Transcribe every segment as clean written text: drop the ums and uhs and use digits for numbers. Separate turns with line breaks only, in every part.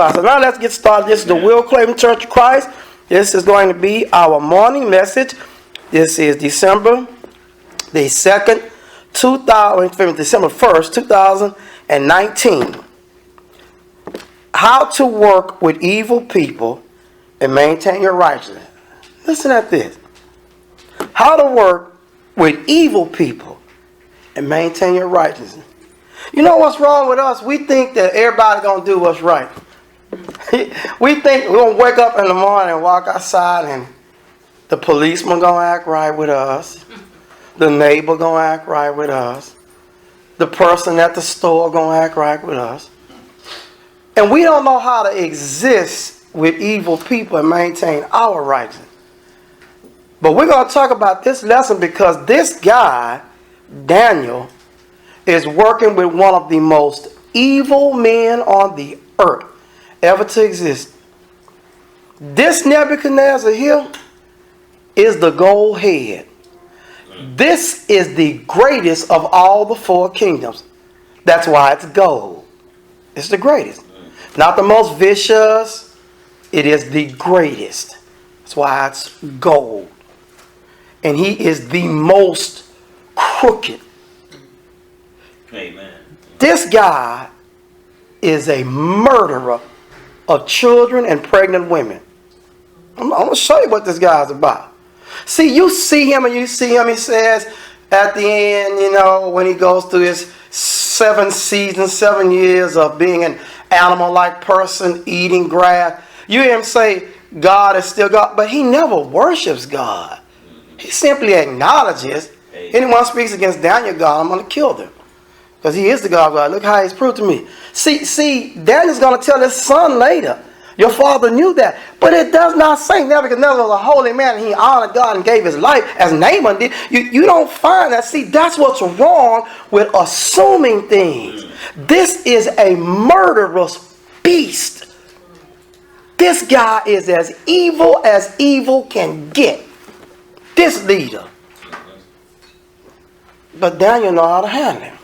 God. So now let's get started. This is the Will Clayton Church of Christ. This is going to be our morning message. This is December the 2nd, December 1st, 2019. How to work with evil people and maintain your righteousness. Listen at this. How to work with evil people and maintain your righteousness. You know what's wrong with us? We think that everybody's going to do what's right. We think we're going to wake up in the morning and walk outside and the policeman going to act right with us. The neighbor going to act right with us. The person at the store going to act right with us. And we don't know how to exist with evil people and maintain our righteousness. But we're going to talk about this lesson because this guy, Daniel, is working with one of the most evil men on the earth ever to exist. This Nebuchadnezzar here is the gold head. This is the greatest of all the four kingdoms. That's why it's gold. It's the greatest. Not the most vicious. It is the greatest. That's why it's gold. And he is the most crooked.
Amen.
This guy is a murderer of children and pregnant women. I'm going to show you what this guy's about. See, you see him, he says at the end, when he goes through his 7 seasons, 7 years of being an animal-like person, eating grass. You hear him say, God is still God, but he never worships God. He simply acknowledges, anyone speaks against Daniel God, I'm going to kill them. Because he is the God of God. Look how he's proved to me. See, Daniel's going to tell his son later. Your father knew that. But it does not say Nebuchadnezzar was a holy man and he honored God and gave his life as Naaman did. You don't find that. See, that's what's wrong with assuming things. This is a murderous beast. This guy is as evil can get. This leader. But Daniel knows how to handle him.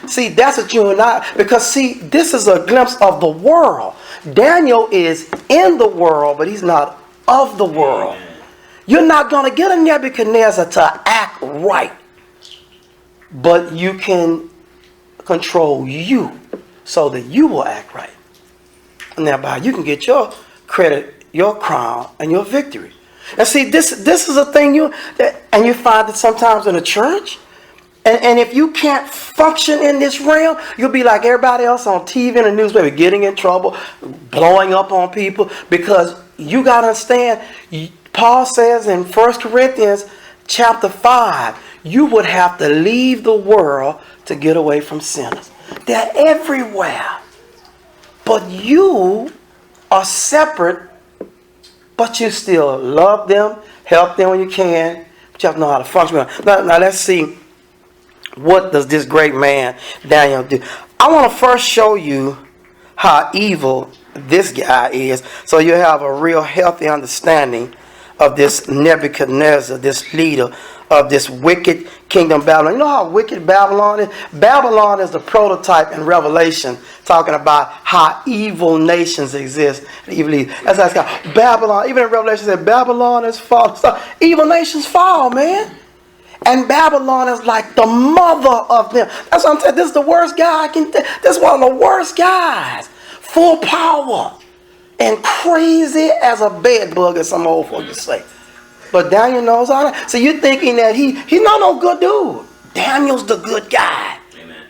See, that's what you and I, because see, this is a glimpse of the world. Daniel is in the world, but he's not of the world. You're not going to get a Nebuchadnezzar to act right. But you can control you so that you will act right. And thereby you can get your credit, your crown, and your victory. And see, this is a thing you find it sometimes in the church. And if you can't function in this realm, you'll be like everybody else on TV and the newspaper, getting in trouble, blowing up on people. Because you got to understand, Paul says in 1 Corinthians chapter 5, you would have to leave the world to get away from sinners. They're everywhere. But you are separate, but you still love them, help them when you can. But you have to know how to function. Now let's see. What does this great man Daniel do? I want to first show you how evil this guy is, so you have a real healthy understanding of this Nebuchadnezzar, this leader of this wicked kingdom Babylon. You know how wicked Babylon is? Babylon is the prototype in Revelation, talking about how evil nations exist. That's how it's called. Babylon, even in Revelation, it says Babylon is fallen. So evil nations fall, man. And Babylon is like the mother of them. That's what I'm saying. This is the worst guy I can think. This is one of the worst guys. Full power. And crazy as a bed bug, as some old folks say. But Daniel knows all that. So you're thinking that he's not no good dude. Daniel's the good guy.
Amen.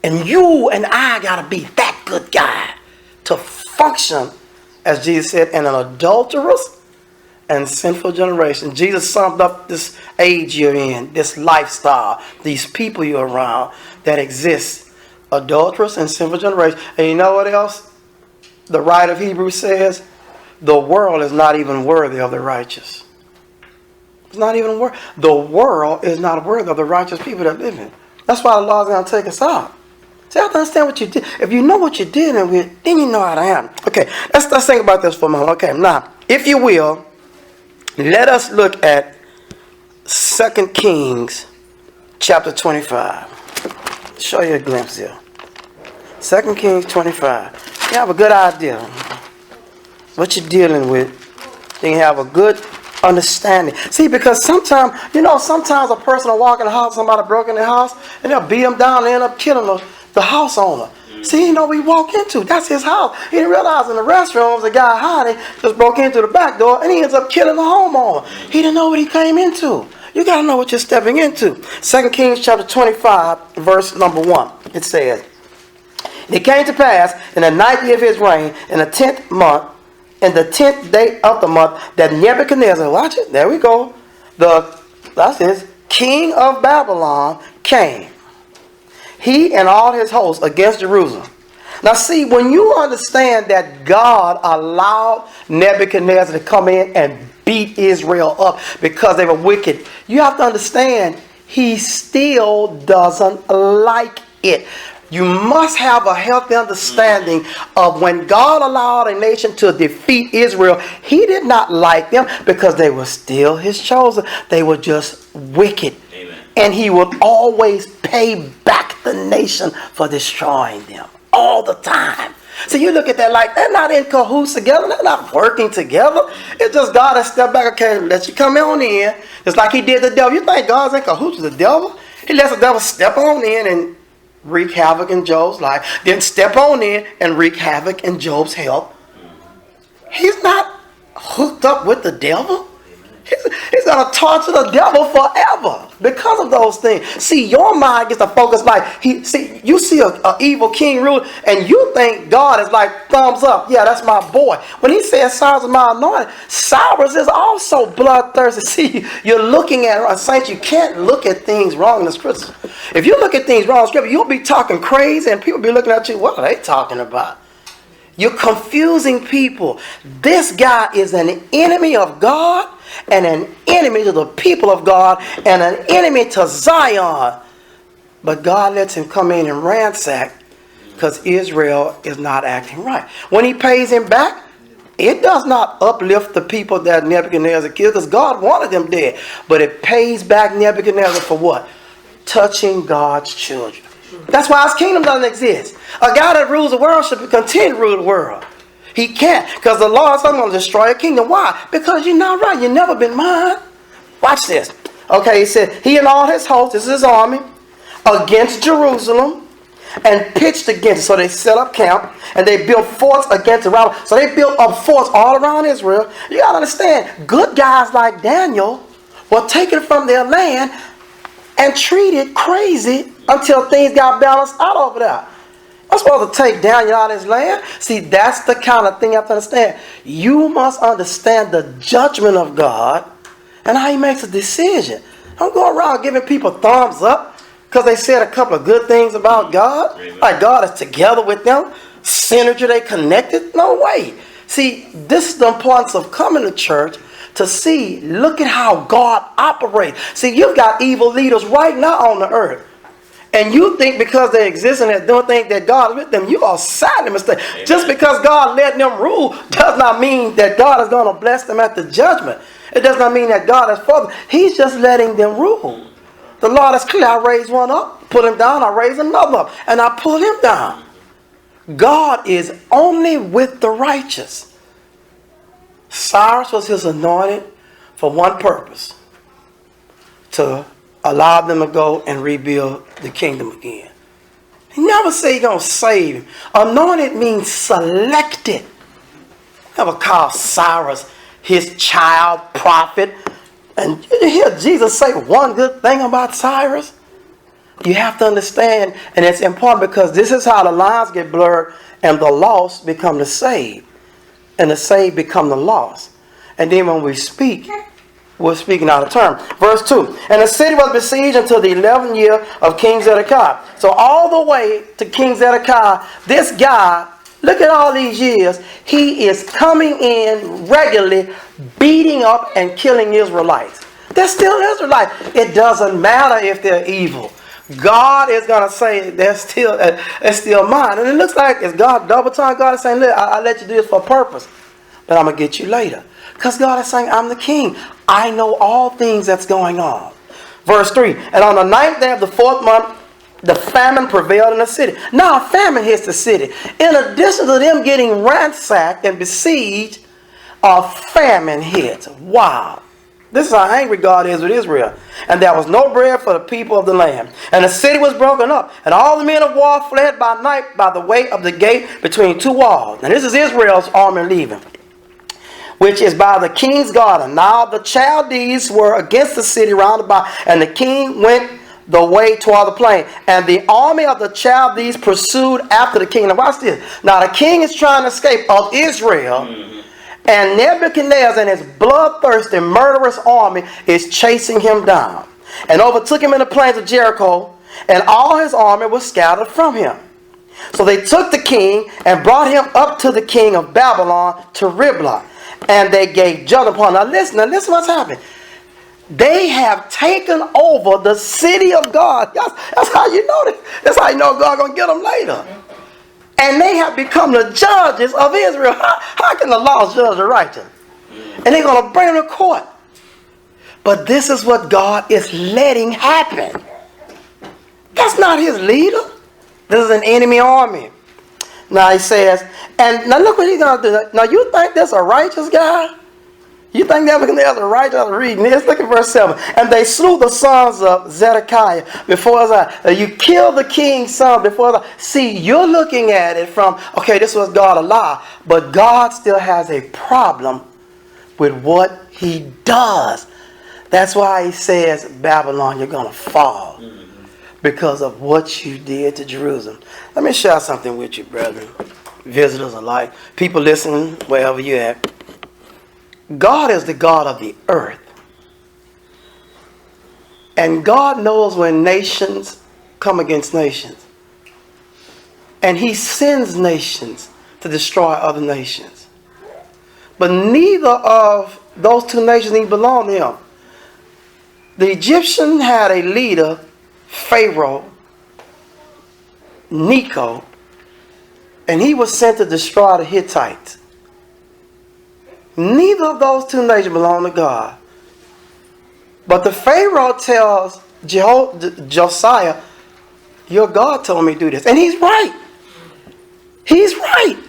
And you and I got to be that good guy to function, as Jesus said, in an adulterous and sinful generation. Jesus summed up this age you're in, this lifestyle, these people you're around that exist. Adulterous and sinful generation. And you know what else? The writer of Hebrews says, the world is not even worthy of the righteous. It's not even worthy. The world is not worthy of the righteous people that live in. That's why the law is going to take us out. See, I have to understand what you did. If you know what you did, then you know how to handle. Okay, let's think about this for a moment. Okay, now, if you will, let us look at 2 Kings chapter 25. Show you a glimpse here. 2 Kings 25. You have a good idea what you're dealing with. Then you have a good understanding. See, because sometimes a person will walk in the house, somebody broke in the house, and they'll beat them down and end up killing the house owner. See, we walk into, that's his house. He didn't realize in the restrooms, the guy hiding just broke into the back door, and he ends up killing the homeowner. He didn't know what he came into. You got to know what you're stepping into. 2 Kings chapter 25, verse number 1. It says, "It came to pass in the 9th year of his reign, in the 10th month, in the 10th day of the month, that Nebuchadnezzar," watch it, there we go, that's his, king of Babylon, came, he and all his hosts, against Jerusalem. Now see, when you understand that God allowed Nebuchadnezzar to come in and beat Israel up because they were wicked, you have to understand he still doesn't like it. You must have a healthy understanding of when God allowed a nation to defeat Israel, he did not like them because they were still his chosen. They were just wicked.
Amen.
And he would always pay back the nation for destroying them all the time. So you look at that like they're not in cahoots together. They're not working together. It's just God has stepped back. Okay, let you come on in. It's like he did the devil. You think God's in cahoots with the devil? He lets the devil step on in and wreak havoc in Job's life. Then step on in and wreak havoc in Job's health. He's not hooked up with the devil. He's going to torture the devil forever because of those things. See, your mind gets to focus like, you see an evil king rule and you think God is like, thumbs up. Yeah, that's my boy. When he says Cyrus is my anointed, Cyrus is also bloodthirsty. See, you're looking at, saints, you can't look at things wrong in the scripture. If you look at things wrong in the scripture, you'll be talking crazy and people be looking at you, what are they talking about? You're confusing people. This guy is an enemy of God and an enemy to the people of God and an enemy to Zion. But God lets him come in and ransack because Israel is not acting right. When he pays him back, it does not uplift the people that Nebuchadnezzar killed because God wanted them dead. But it pays back Nebuchadnezzar for what? Touching God's children. That's why his kingdom doesn't exist. A guy that rules the world should continue to rule the world. He can't, because the Lord said, I'm going to destroy a kingdom. Why? Because you're not right. You've never been mine. Watch this. Okay, he said, he and all his hosts, this is his army, against Jerusalem, and pitched against it. So they set up camp, and they built forts against around. So they built up forts all around Israel. You got to understand, good guys like Daniel were taken from their land and treated crazy until things got balanced out over there. I'm supposed to take Daniel out of his land. See, that's the kind of thing you have to understand. You must understand the judgment of God and how he makes a decision. Don't go around giving people thumbs up because they said a couple of good things about God. Like God is together with them. Synergy, they connected. No way. See, this is the importance of coming to church to see, look at how God operates. See, you've got evil leaders right now on the earth. And you think because they exist and they don't think that God is with them, you are sadly mistaken. Amen. Just because God let them rule does not mean that God is going to bless them at the judgment. It does not mean that God is for them. He's just letting them rule. The Lord is clear. I raise one up, put him down, I raise another up, and I pull him down. God is only with the righteous. Cyrus was his anointed for one purpose, to allow them to go and rebuild the kingdom again. He never said he's going to save him. Anointed means selected. Never call Cyrus his child prophet. And you hear Jesus say one good thing about Cyrus? You have to understand, and it's important because this is how the lines get blurred and the lost become the saved. And the saved become the lost. And then when we speak, we're speaking out of turn. Verse 2. And the city was besieged until the 11th year of King Zedekiah. So all the way to King Zedekiah, this guy, look at all these years, he is coming in regularly, beating up and killing Israelites. They're still Israelites. It doesn't matter if they're evil. God is going to say it's still mine. And it looks like it's God double time. God is saying, look, I let you do this for a purpose, but I'm going to get you later. Because God is saying, I'm the king. I know all things that's going on. Verse 3. And on the 9th day of the 4th month, the famine prevailed in the city. Now a famine hits the city. In addition to them getting ransacked and besieged, a famine hits. Wow. This is how angry God is with Israel. And there was no bread for the people of the land. And the city was broken up. And all the men of war fled by night by the way of the gate between two walls. And this is Israel's army leaving, which is by the king's garden. Now the Chaldees were against the city round about. And the king went the way toward the plain. And the army of the Chaldees pursued after the king. Now watch this. Now the king is trying to escape of Israel. And Nebuchadnezzar and his bloodthirsty, murderous army is chasing him down. And overtook him in the plains of Jericho. And all his army was scattered from him. So they took the king and brought him up to the king of Babylon to Riblah. And they gave judgment upon him. Now listen what's happened. They have taken over the city of God. That's how you know this. That's how you know God's going to get them later. And they have become the judges of Israel. How can the law judge the righteous? And they're going to bring them to court. But this is what God is letting happen. That's not his leader. This is an enemy army. Now he says, and now look what he's going to do. Now you think this a righteous guy? You think Nebuchadnezzar is righteous? I'm reading this. Look at verse 7. And they slew the sons of Zedekiah before his eyes. You killed the king's son before his eyes. See, you're looking at it from, okay, this was God allowed. But God still has a problem with what he does. That's why he says, Babylon, you're going to fall because of what you did to Jerusalem. Let me share something with you, brethren. Visitors alike. People listening, wherever you're at. God is the God of the earth. And God knows when nations come against nations. And he sends nations to destroy other nations. But neither of those two nations even belong to him. The Egyptian had a leader, Pharaoh, Necho, and he was sent to destroy the Hittites. Neither of those two nations belong to God. But the Pharaoh tells Josiah, your God told me to do this. And he's right. He's right.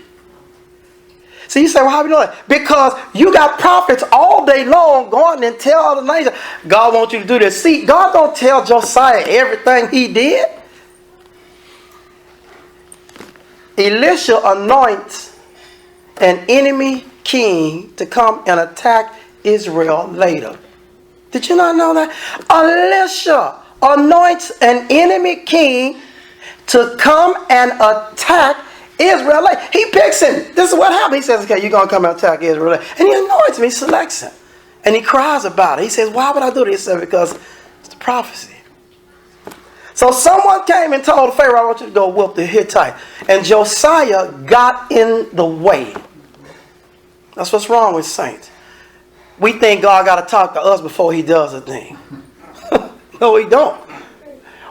So you say, well, how do you know that? Because you got prophets all day long going and tell all the nations, God wants you to do this. See, God don't tell Josiah everything he did. Elisha anoints an enemy king to come and attack Israel later. Did you not know that? Elisha anoints an enemy king to come and attack Israel later. He picks him. This is what happened. He says, okay, you're going to come and attack Israel later. And he anoints him. He selects him. And he cries about it. He says, why would I do this? He said, because it's the prophecy. So someone came and told Pharaoh, I want you to go whoop the Hittite. And Josiah got in the way. That's what's wrong with saints. We think God got to talk to us before he does a thing. No, he don't.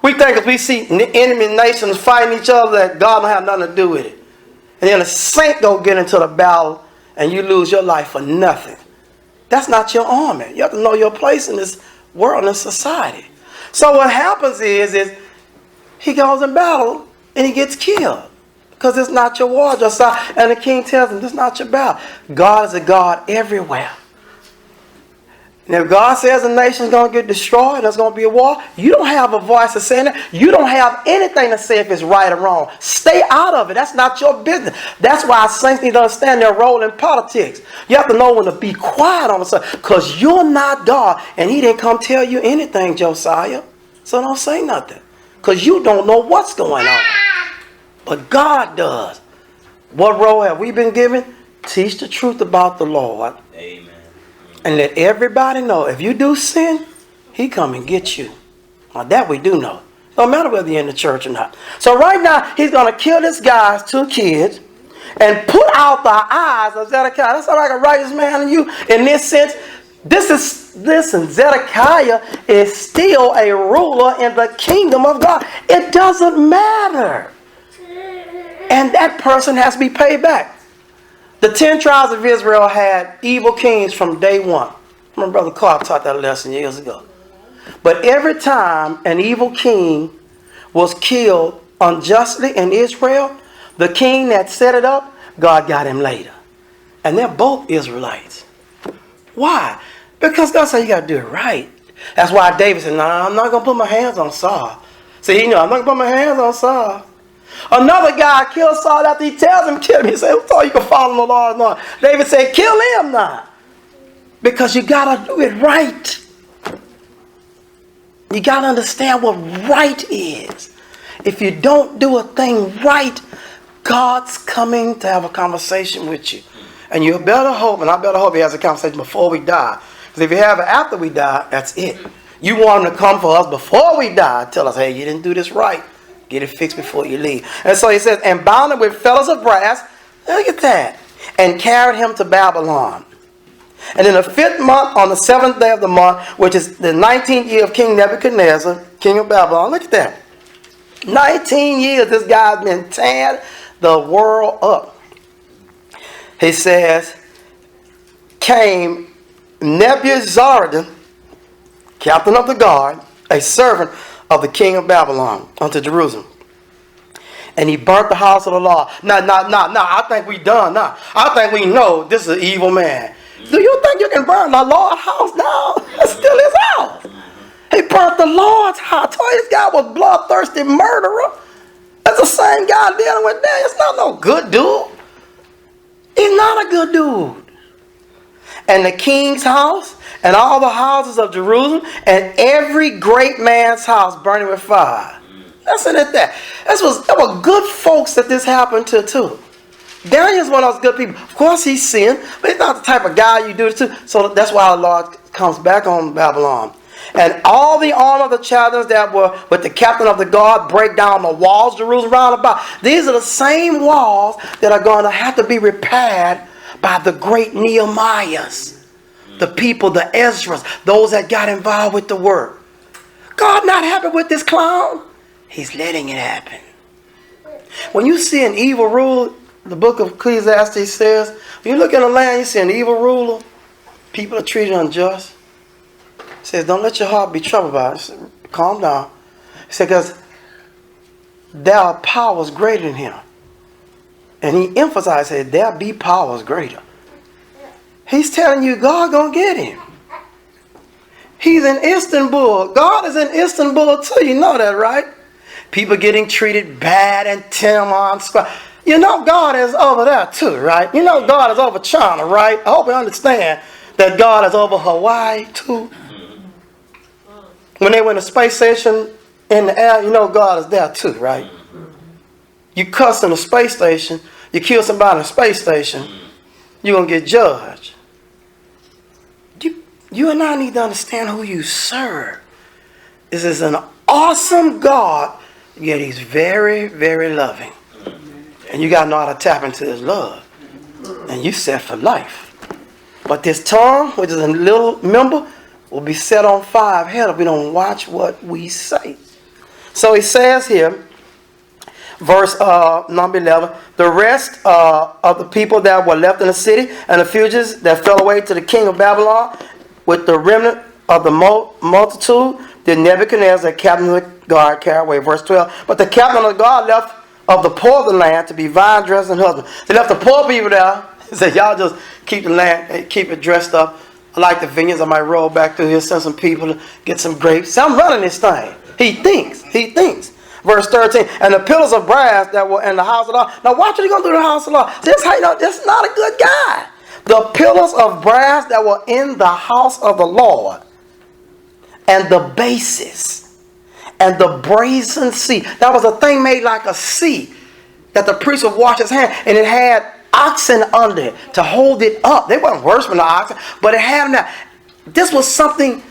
We think if we see enemy nations fighting each other that God don't have nothing to do with it. And then a saint go get into the battle and you lose your life for nothing. That's not your army. You have to know your place in this world and society. So what happens is he goes in battle and he gets killed. Because it's not your war, Josiah. And the king tells him, this is not your battle. God is a God everywhere. And if God says a nation is going to get destroyed, there's going to be a war, you don't have a voice to say that. You don't have anything to say if it's right or wrong. Stay out of it. That's not your business. That's why saints need to understand their role in politics. You have to know when to be quiet on the side. Because you're not God. And he didn't come tell you anything, Josiah. So don't say nothing. Because you don't know what's going on. But God does. What role have we been given? Teach the truth about the Lord.
Amen.
And let everybody know if you do sin, he come and get you. Now that we do know. No matter whether you're in the church or not. So right now, he's going to kill this guy's 2 kids and put out the eyes of Zedekiah. That's not like a righteous man in you. In this sense, listen, Zedekiah is still a ruler in the kingdom of God. It doesn't matter. And that person has to be paid back. The 10 tribes of Israel had evil kings from day one. My brother Carl taught that lesson years ago. But every time an evil king was killed unjustly in Israel, the king that set it up, God got him later. And they're both Israelites. Why? Because God said you got to do it right. That's why David said, "Nah, I'm not going to put my hands on Saul." See, I'm not going to put my hands on Saul. Another guy killed Saul after he tells him, kill him. He said, "Who told you can follow the Lord?" No. David said, "Kill him now." Because you got to do it right. You got to understand what right is. If you don't do a thing right, God's coming to have a conversation with you. And you better hope, and I better hope he has a conversation before we die. Because if you have it after we die, that's it. You want him to come for us before we die. Tell us, hey, you didn't do this right. Get it fixed before you leave. And so he says, and bound him with fetters of brass. Look at that. And carried him to Babylon. And in the 5th month, on the 7th day of the month, which is the 19th year of King Nebuchadnezzar, king of Babylon. Look at that. 19 years this guy's been tearing the world up. He says, came Nebuzaradan, captain of the guard, a servant of the king of Babylon, unto Jerusalem. And he burnt the house of the Lord. Now, I think we done now. I think we know this is an evil man. Do you think you can burn the Lord's house down? That's still his house. He burnt the Lord's house. I told you this guy was a bloodthirsty murderer. That's the same guy dealing with that. It's not no good dude. He's not a good dude. And the king's house and all the houses of Jerusalem and every great man's house burning with fire. That's it at that. There were good folks that this happened to too. Daniel's one of those good people. Of course he sinned, but he's not the type of guy you do this to. So that's why the Lord comes back on Babylon. And all the army of the Chaldeans that were with the captain of the guard break down the walls of Jerusalem round about. These are the same walls that are going to have to be repaired by the great Nehemiahs. The people, the Ezras, those that got involved with the work. God not happy with this clown. He's letting it happen. When you see an evil rule, the book of Ecclesiastes says, when you look in the land, you see an evil ruler, people are treated unjust. It says, don't let your heart be troubled by it. Said, calm down. He said, because there are powers greater than him. And he emphasized, said, there be powers greater. He's telling you God gonna get him. He's in Istanbul. God is in Istanbul too. You know that, right? People getting treated bad and Timon squad. You know God is over there too, right? You know God is over China, right? I hope you understand that God is over Hawaii too. When they went to space station in the air, you know God is there too, right? You cuss in the space station, you kill somebody in the space station, you're going to get judged. You and I need to understand who you serve. This is an awesome God, yet he's very, very loving. And you got to know how to tap into his love. And you set for life. But this tongue, which is a little member, will be set on fire of hell if we don't watch what we say. So he says here, verse number 11, the rest of the people that were left in the city and the fugitives that fell away to the king of Babylon with the remnant of the multitude did Nebuchadnezzar, the captain of the guard, carry away. Verse 12, but the captain of the guard left of the poor of the land to be vine dressed and husband. They left the poor people there. He said, y'all just keep the land, keep it dressed up. I like the vineyards. I might roll back through here, send some people to get some grapes. So I'm running this thing. He thinks. Verse 13, and the pillars of brass that were in the house of the Lord. Now watch what he's going to do to the house of the Lord. This is how you know this is not a good guy. The pillars of brass that were in the house of the Lord, and the bases, and the brazen sea. That was a thing made like a sea that the priest would wash his hand, and it had oxen under it to hold it up. They weren't worse than the oxen, but it had that. This was something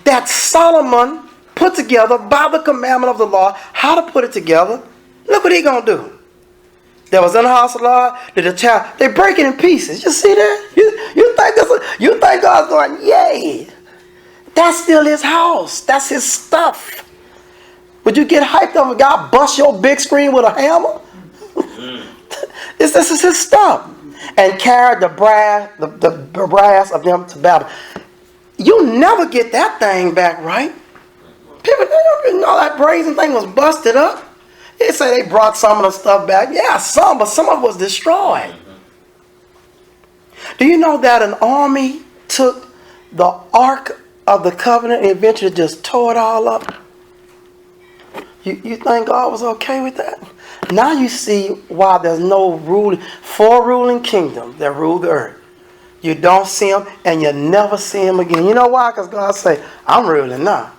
that Solomon put together by the commandment of the Lord. How to put it together? Look what he gonna do. That was in the house of the Lord. They break it in pieces. You see that? You think God's going, yay? That's still his house. That's his stuff. Would you get hyped up if God bust your big screen with a hammer? This is his stuff. And carried the brass of them to Babylon. You'll never get that thing back, right? People, you know that brazen thing was busted up. They say they brought some of the stuff back. Yeah, some, but some of it was destroyed. Do you know that an army took the Ark of the Covenant and eventually just tore it all up? You think God was okay with that? Now you see why there's no four ruling kingdoms that rule the earth. You don't see them and you never see them again. You know why? Because God say, I'm ruling now.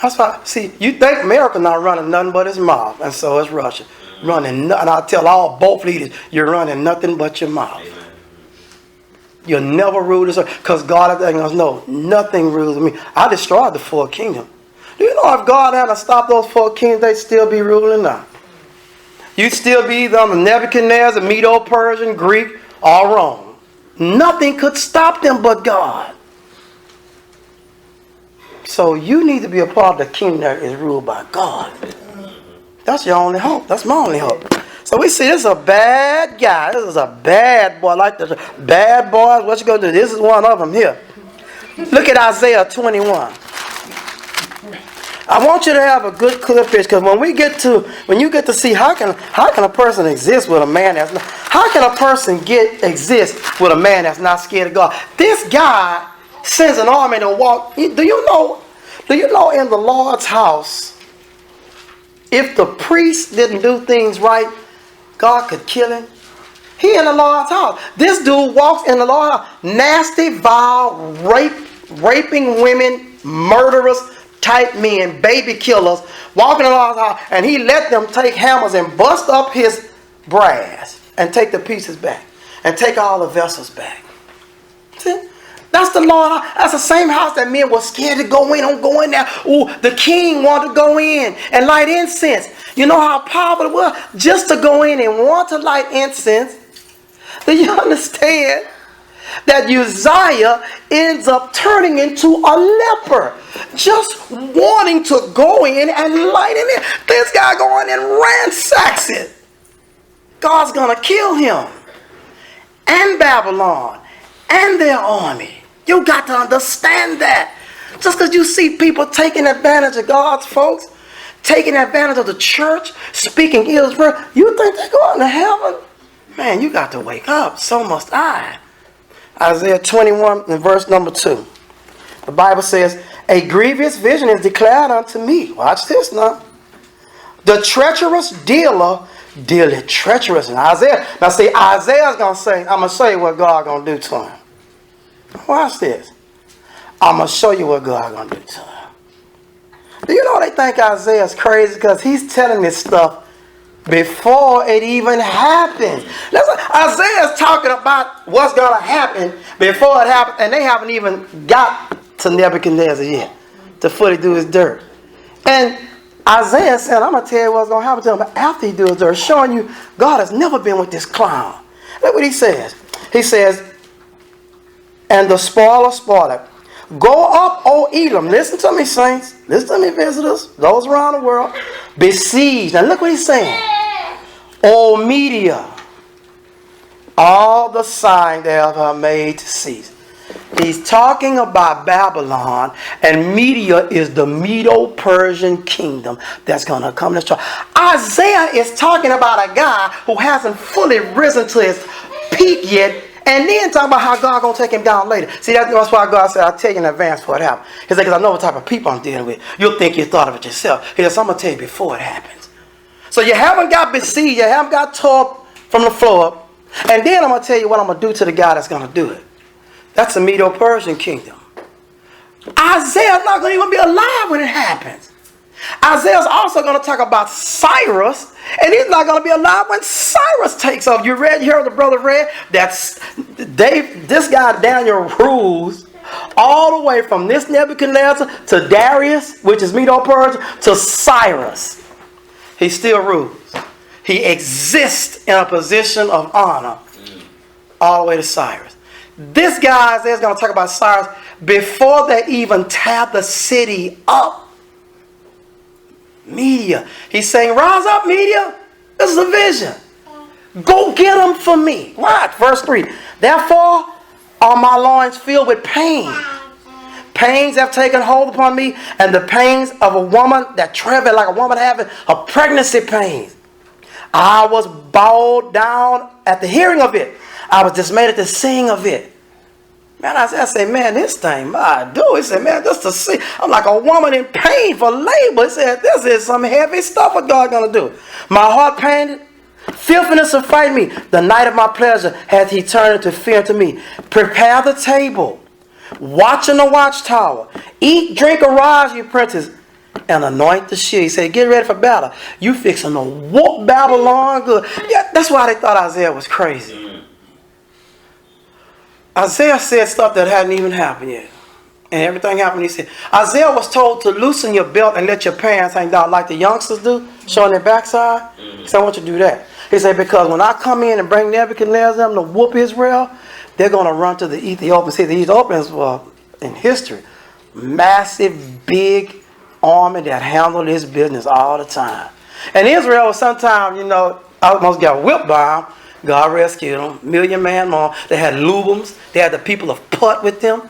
That's why. See, you think America not running nothing but his mouth, and so is Russia. Running, and I tell both leaders, you're running nothing but your mouth. You'll never rule this earth. Because God is letting us know, nothing rules me. I destroyed the four kingdoms. Do you know if God hadn't stopped those four kingdoms, they'd still be ruling now? You'd still be either on the Nebuchadnezzar, Medo-Persian, Greek, or Rome. Nothing could stop them but God. So you need to be a part of the kingdom that is ruled by God. That's your only hope. That's my only hope. So we see this is a bad guy. This is a bad boy. Like the bad boys, what you going to do? This is one of them here. Look at Isaiah 21. I want you to have a good clear picture, because when you get to see how can a person exist with a man that's not, how can a person exist with a man that's not scared of God? This guy sends an army to walk. Do you know in the Lord's house, if the priest didn't do things right, God could kill him? He in the Lord's house. This dude walks in the Lord's house. Nasty, vile, raping women, murderers type men, baby killers, walking in the Lord's house, and he let them take hammers and bust up his brass and take the pieces back and take all the vessels back. See? That's the Lord. That's the same house that men were scared to go in. Don't go in there. Ooh, the king wanted to go in and light incense. You know how powerful it was just to go in and want to light incense. Do you understand that Uzziah ends up turning into a leper, just wanting to go in and light it in? This guy going and ransacks it. God's going to kill him and Babylon and their army. You got to understand that. Just because you see people taking advantage of God's folks, taking advantage of the church, speaking ill word, you think they're going to heaven? Man, you got to wake up. So must I. Isaiah 21 and verse number 2. The Bible says, a grievous vision is declared unto me. Watch this now. The treacherous dealer dealeth treacherous. And Isaiah. Now see, Isaiah's going to say, I'm going to show you what God going to do to him. Watch this. I'm going to show you what God going to do to him. Do you know they think Isaiah's crazy? Because he's telling this stuff before it even happens. Isaiah's talking about what's going to happen before it happens. And they haven't even got to Nebuchadnezzar yet to fully do his dirt. And Isaiah said, I'm going to tell you what's going to happen to him after he does his dirt. Showing you God has never been with this clown. Look what he says. He says, and the spoiler spoiled. Go up, O Elam. Listen to me, saints. Listen to me, visitors. Those around the world. Besiege. Now look what he's saying. O Media. All the signs thereof are made to cease. He's talking about Babylon, and Media is the Medo-Persian kingdom that's going to come to destroy. Isaiah is talking about a guy who hasn't fully risen to his peak yet, and then talking about how God going to take him down later. See, that's why God said, I'll tell you in advance before it happens. He said, because I know what type of people I'm dealing with. You'll think you thought of it yourself. He says, I'm going to tell you before it happens. So you haven't got besieged. You haven't got tore from the floor up. And then I'm going to tell you what I'm going to do to the guy that's going to do it. That's the Medo-Persian kingdom. Isaiah's not going to even be alive when it happens. Isaiah's also going to talk about Cyrus, and he's not going to be alive when Cyrus takes off. You heard the brother read? This guy Daniel rules all the way from this Nebuchadnezzar to Darius, which is Medo-Persia, to Cyrus. He still rules. He exists in a position of honor all the way to Cyrus. This guy Isaiah's going to talk about Cyrus before they even tear the city up. Media. He's saying, rise up, Media. This is a vision. Go get them for me. What? Verse 3. Therefore are my loins filled with pain. Pains have taken hold upon me, and the pains of a woman that travailed, like a woman having a pregnancy pains. I was bowed down at the hearing of it. I was dismayed at the seeing of it. Man, I say, man, this thing, my dude. He said, man, just to see. I'm like a woman in pain for labor. He said, this is some heavy stuff what God gonna do. My heart pained. Filthiness will fight me. The night of my pleasure hath he turned into fear to me. Prepare the table. Watch in the watchtower. Eat, drink, arise, you princes, and anoint the shield. He said, get ready for battle. You fixing to whoop Babylon good. Yeah, that's why they thought Isaiah was crazy. Isaiah said stuff that hadn't even happened yet. And everything happened. He said, Isaiah was told to loosen your belt and let your pants hang down like the youngsters do, showing their backside. He said, I want you to do that. He said, because when I come in and bring Nebuchadnezzar to whoop Israel, they're going to run to the Ethiopians. See, the Ethiopians were, in history, massive, big army that handled this business all the time. And Israel was sometimes, almost got whipped by them. God rescued them. Million-man army. They had Lubums. They had the people of Put with them.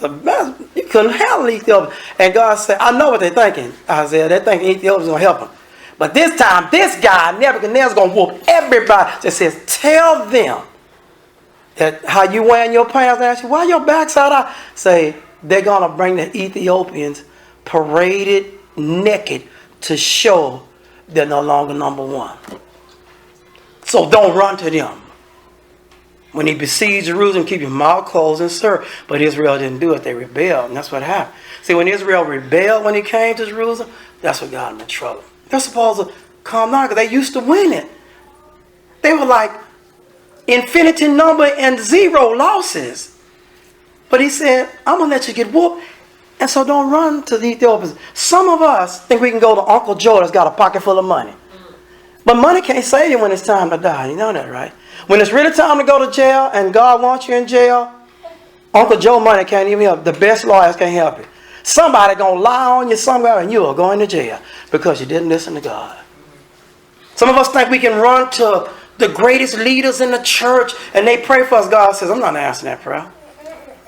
You couldn't handle Ethiopia. And God said, I know what they're thinking, Isaiah. They're thinking Ethiopia's going to help them. But this time, this guy, Nebuchadnezzar, is going to whoop everybody. It says, tell them that how you wearing your pants. They ask you, why your backside out? Say, they're going to bring the Ethiopians paraded naked to show they're no longer number one. So don't run to them. When he besieged Jerusalem, keep your mouth closed and serve. But Israel didn't do it. They rebelled. And that's what happened. See, when Israel rebelled when he came to Jerusalem, that's what got them in trouble. They're supposed to calm down because they used to win it. They were like infinity number and zero losses. But he said, I'm going to let you get whooped. And so don't run to the Ethiopians. Some of us think we can go to Uncle Joe that's got a pocket full of money. But money can't save you when it's time to die. You know that, right? When it's really time to go to jail and God wants you in jail, Uncle Joe money can't even help. The best lawyers can't help you. Somebody going to lie on you somewhere and you are going to jail because you didn't listen to God. Some of us think we can run to the greatest leaders in the church and they pray for us. God says, I'm not answering that prayer.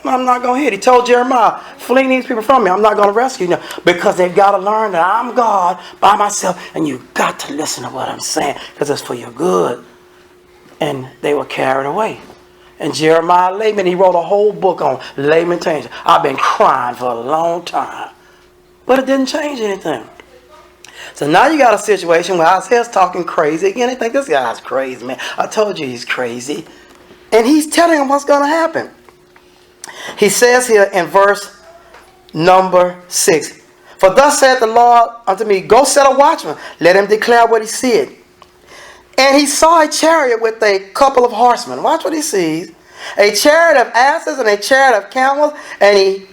I'm not going to hit. He told Jeremiah, flee these people from me. I'm not going to rescue you. Because they've got to learn that I'm God by myself. And you've got to listen to what I'm saying. Because it's for your good. And they were carried away. And Jeremiah Lehman, he wrote a whole book on lamentation. I've been crying for a long time. But it didn't change anything. So now you got a situation where Isaiah's talking crazy again. They think this guy's crazy, man. I told you he's crazy. And he's telling them what's going to happen. He says here in verse number 6, for thus saith the Lord unto me, go set a watchman, let him declare what he said. And he saw a chariot with a couple of horsemen. Watch what he sees. A chariot of asses and a chariot of camels. And he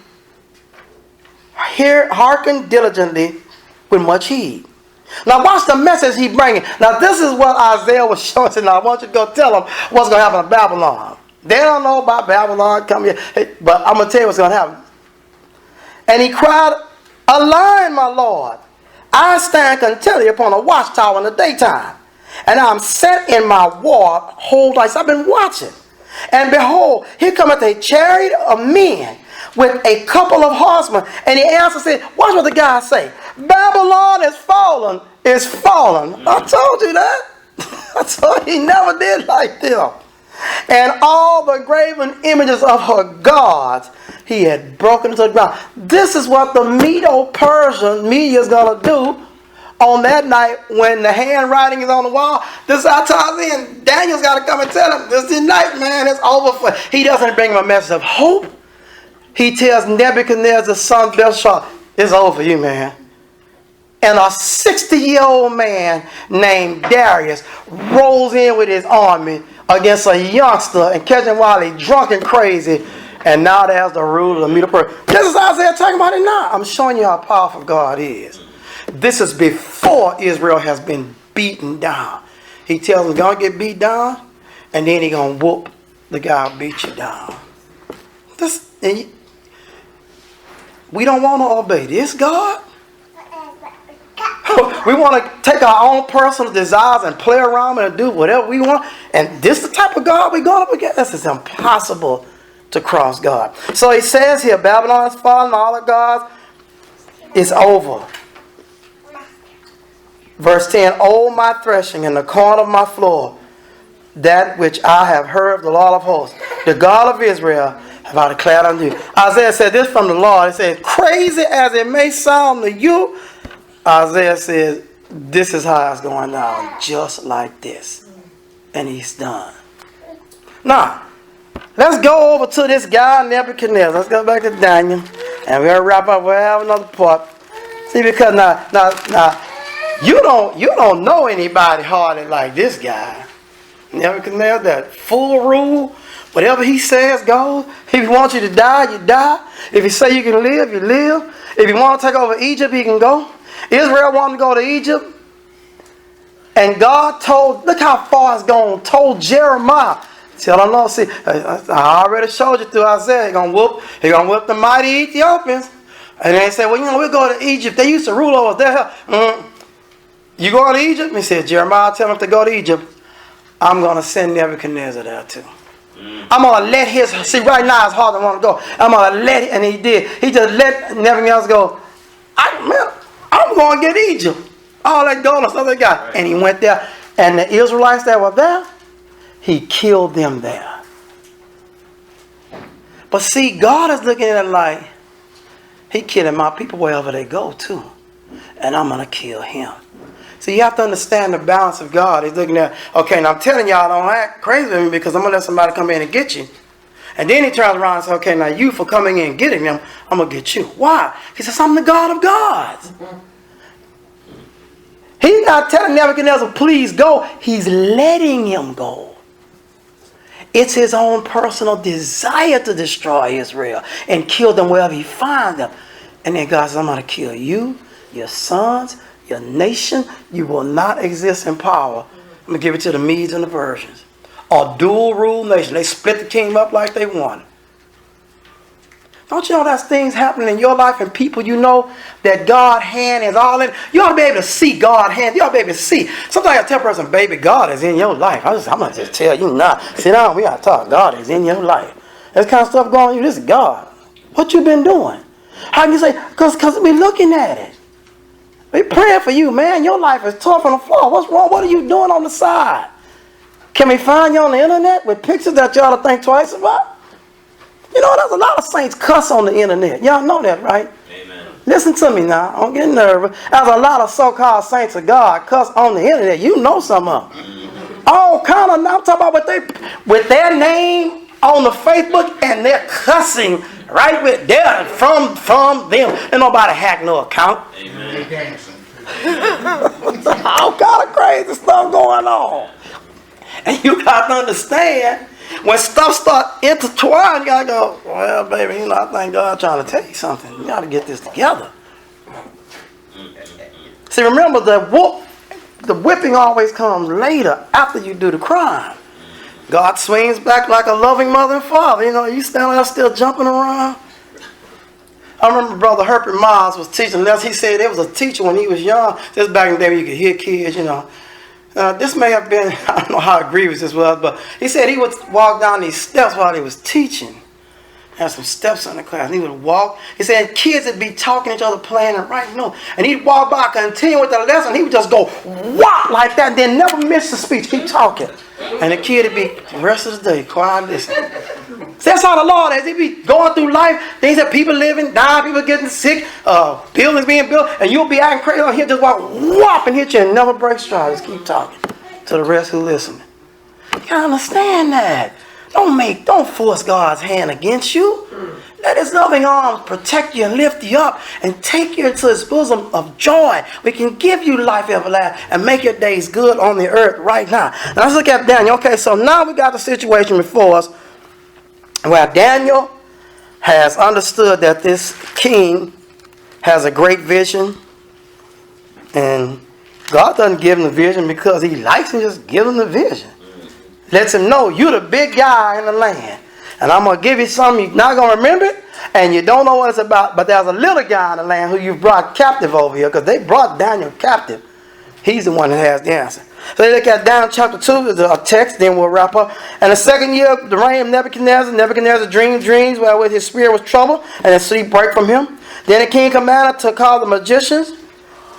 hearkened diligently with much heed. Now watch the message he's bringing. Now this is what Isaiah was showing. Now I want you to go tell them what's going to happen to Babylon. They don't know about Babylon coming here. But I'm going to tell you what's going to happen. And he cried, align, my Lord. I stand continually upon a watchtower in the daytime. And I'm set in my ward whole night. I've been watching. And behold, here cometh a chariot of men with a couple of horsemen. And he answered, said, watch what the guy say. Babylon is fallen, is fallen. I told you that. I told you he never did like them. And all the graven images of her gods he had broken to the ground. This is what the Medo-Persian media is going to do on that night when the handwriting is on the wall. This is how ties in. Daniel's got to come and tell him, this is night, man. It's over for. He doesn't bring him a message of hope. He tells Nebuchadnezzar's son Belshazzar, it's over for you, man. And a 60-year-old man named Darius rolls in with his army against a youngster and catch him while he's drunk and crazy. And now there's the ruler of the Medo-Persian. This is Isaiah talking about it now. I'm showing you how powerful God is. This is before Israel has been beaten down. He tells them, going to get beat down, and then he's going to whoop the guy who beat you down. We don't want to obey this God. We want to take our own personal desires and play around and do whatever we want. And this is the type of God we're going up against. This is impossible to cross God. So he says here, Babylon is fallen, all the gods is over. Verse 10, oh, my threshing in the corn of my floor, that which I have heard of the Lord of hosts, the God of Israel, have I declared unto you. Isaiah said this from the Lord. It says, crazy as it may sound to you, Isaiah says, this is how it's going down, just like this. And he's done. Now, let's go over to this guy, Nebuchadnezzar. Let's go back to Daniel. And we're going to wrap up. We'll have another part. See, because now, you don't know anybody hardly like this guy. Nebuchadnezzar, that full rule. Whatever he says goes. If he wants you to die, you die. If he say you can live, you live. If he want to take over Egypt, he can go. Israel wanted to go to Egypt. And God told, look how far it's gone, told Jeremiah. Tell him, no, see, I already showed you through Isaiah. He's going to whip the mighty Ethiopians. And they said, well, we'll go to Egypt. They used to rule over there. You going to Egypt? He said, Jeremiah, tell him to go to Egypt. I'm going to send Nebuchadnezzar there too. I'm going to let his, see right now it's hard to want to go. I'm going to let, and he did. He just let Nebuchadnezzar go. I'm going to get Egypt. All that gold and stuff they got. Right. And he went there. And the Israelites that were there, he killed them there. But see, God is looking at it like, he killing my people wherever they go too. And I'm going to kill him. So you have to understand the balance of God. He's looking at, okay, now I'm telling y'all don't act crazy with me because I'm going to let somebody come in and get you. And then he turns around and says, okay, now you for coming in and getting them, I'm going to get you. Why? He says, I'm the God of gods. He's not telling Nebuchadnezzar, please go. He's letting him go. It's his own personal desire to destroy Israel and kill them wherever he finds them. And then God says, I'm going to kill you, your sons, your nation. You will not exist in power. I'm going to give it to the Medes and the Persians. A dual rule nation. They split the kingdom up like they wanted. Don't you know that's things happening in your life and people you know that God's hand is all in? You ought to be able to see God's hand. You ought to be able to see. Sometimes I tell a person, baby, God is in your life. I'm going to just tell you now. Sit down, we got to talk. God is in your life. This kind of stuff going on. This is God. What you been doing? How can you say? Because we looking at it. We praying for you, man. Your life is tough on the floor. What's wrong? What are you doing on the side? Can we find you on the internet with pictures that you ought to think twice about? You know, there's a lot of saints cuss on the internet. Y'all know that, right? Amen. Listen to me now. Don't get nervous. There's a lot of so-called saints of God cuss on the internet. You know some of them. All kind of, I'm talking about with their name on the Facebook and they're cussing right with there from them. Ain't nobody hack no account. Amen. All kind of crazy stuff going on. And you got to understand, when stuff start intertwining, you got to go, well, baby, you know, I think God's trying to tell you something. You got to get this together. See, remember, the whipping always comes later after you do the crime. God swings back like a loving mother and father. You know, you standing there still jumping around. I remember Brother Herbert Miles was teaching us. He said there was a teacher when he was young. This back in the day when you could hear kids, you know. This may have been, I don't know how grievous this was, but he said he would walk down these steps while he was teaching. Had some steps in the class. And he would walk. He said kids would be talking to each other, playing and writing notes. And he'd walk by, continue with the lesson. He would just go whop like that, and then never miss the speech. Keep talking. And the kid would be the rest of the day quiet listening. So that's how the Lord is. He'd be going through life. Things that people living, dying, people getting sick, buildings being built, and you'll be acting crazy. He'll just walk whop and hit you and never break stride. Just keep talking to the rest who listening. You gotta understand that. Don't force God's hand against you. Let his loving arms protect you and lift you up and take you into his bosom of joy. We can give you life everlasting and make your days good on the earth right now. Now let's look at Daniel. Okay, so now we got the situation before us where Daniel has understood that this king has a great vision, and God doesn't give him the vision because he likes him, just give him the vision. Lets him know you're the big guy in the land. And I'm going to give you something you're not going to remember it, and you don't know what it's about. But there's a little guy in the land who you brought captive over here because they brought Daniel captive. He's the one that has the answer. So they look at down chapter 2, there's a text, then we'll wrap up. And the second year of the reign of Nebuchadnezzar dreamed dreams wherewith his spirit was troubled, and his sleep brake from him. Then the king commanded to call the magicians,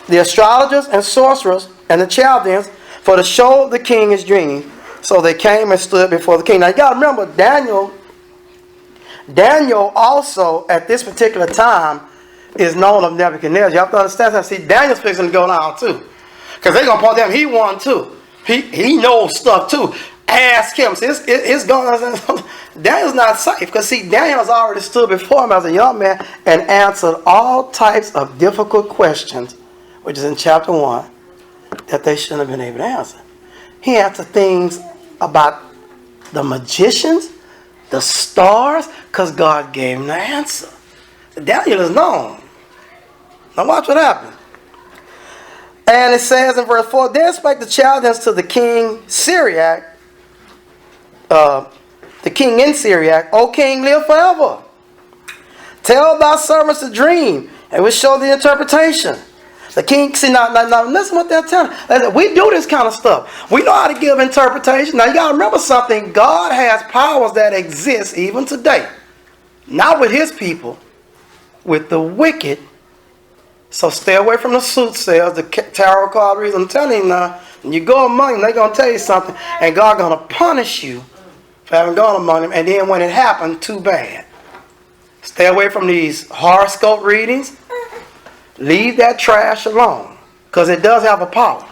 the astrologers, and sorcerers, and the Chaldeans, for to show the king his dream. So they came and stood before the king. Now you got to remember, Daniel also, at this particular time, is known of Nebuchadnezzar. You have to understand that. See, Daniel's fixing to go down too. Because they're going to point to him. He won too. He knows stuff too. Ask him. See, it's going. Daniel's not safe. Because see, Daniel has already stood before him as a young man and answered all types of difficult questions, which is in chapter 1, that they shouldn't have been able to answer. He answered things about the magicians, the stars, because God gave him the answer. Daniel is known. Now watch what happens. And it says in verse 4, then spake the Chaldeans to the king Syriac, the king in Syriac, O king, live forever. Tell thy servants the dream, and we'll show the interpretation. The king, see, now listen what they're telling. We do this kind of stuff. We know how to give interpretation. Now you got to remember something. God has powers that exist even today. Not with his people, with the wicked. So stay away from the soothsayers, the tarot card readers. I'm telling you now, when you go among them, they're going to tell you something. And God's going to punish you for having gone among them. And then when it happened, too bad. Stay away from these horoscope readings. Leave that trash alone. Because it does have a power.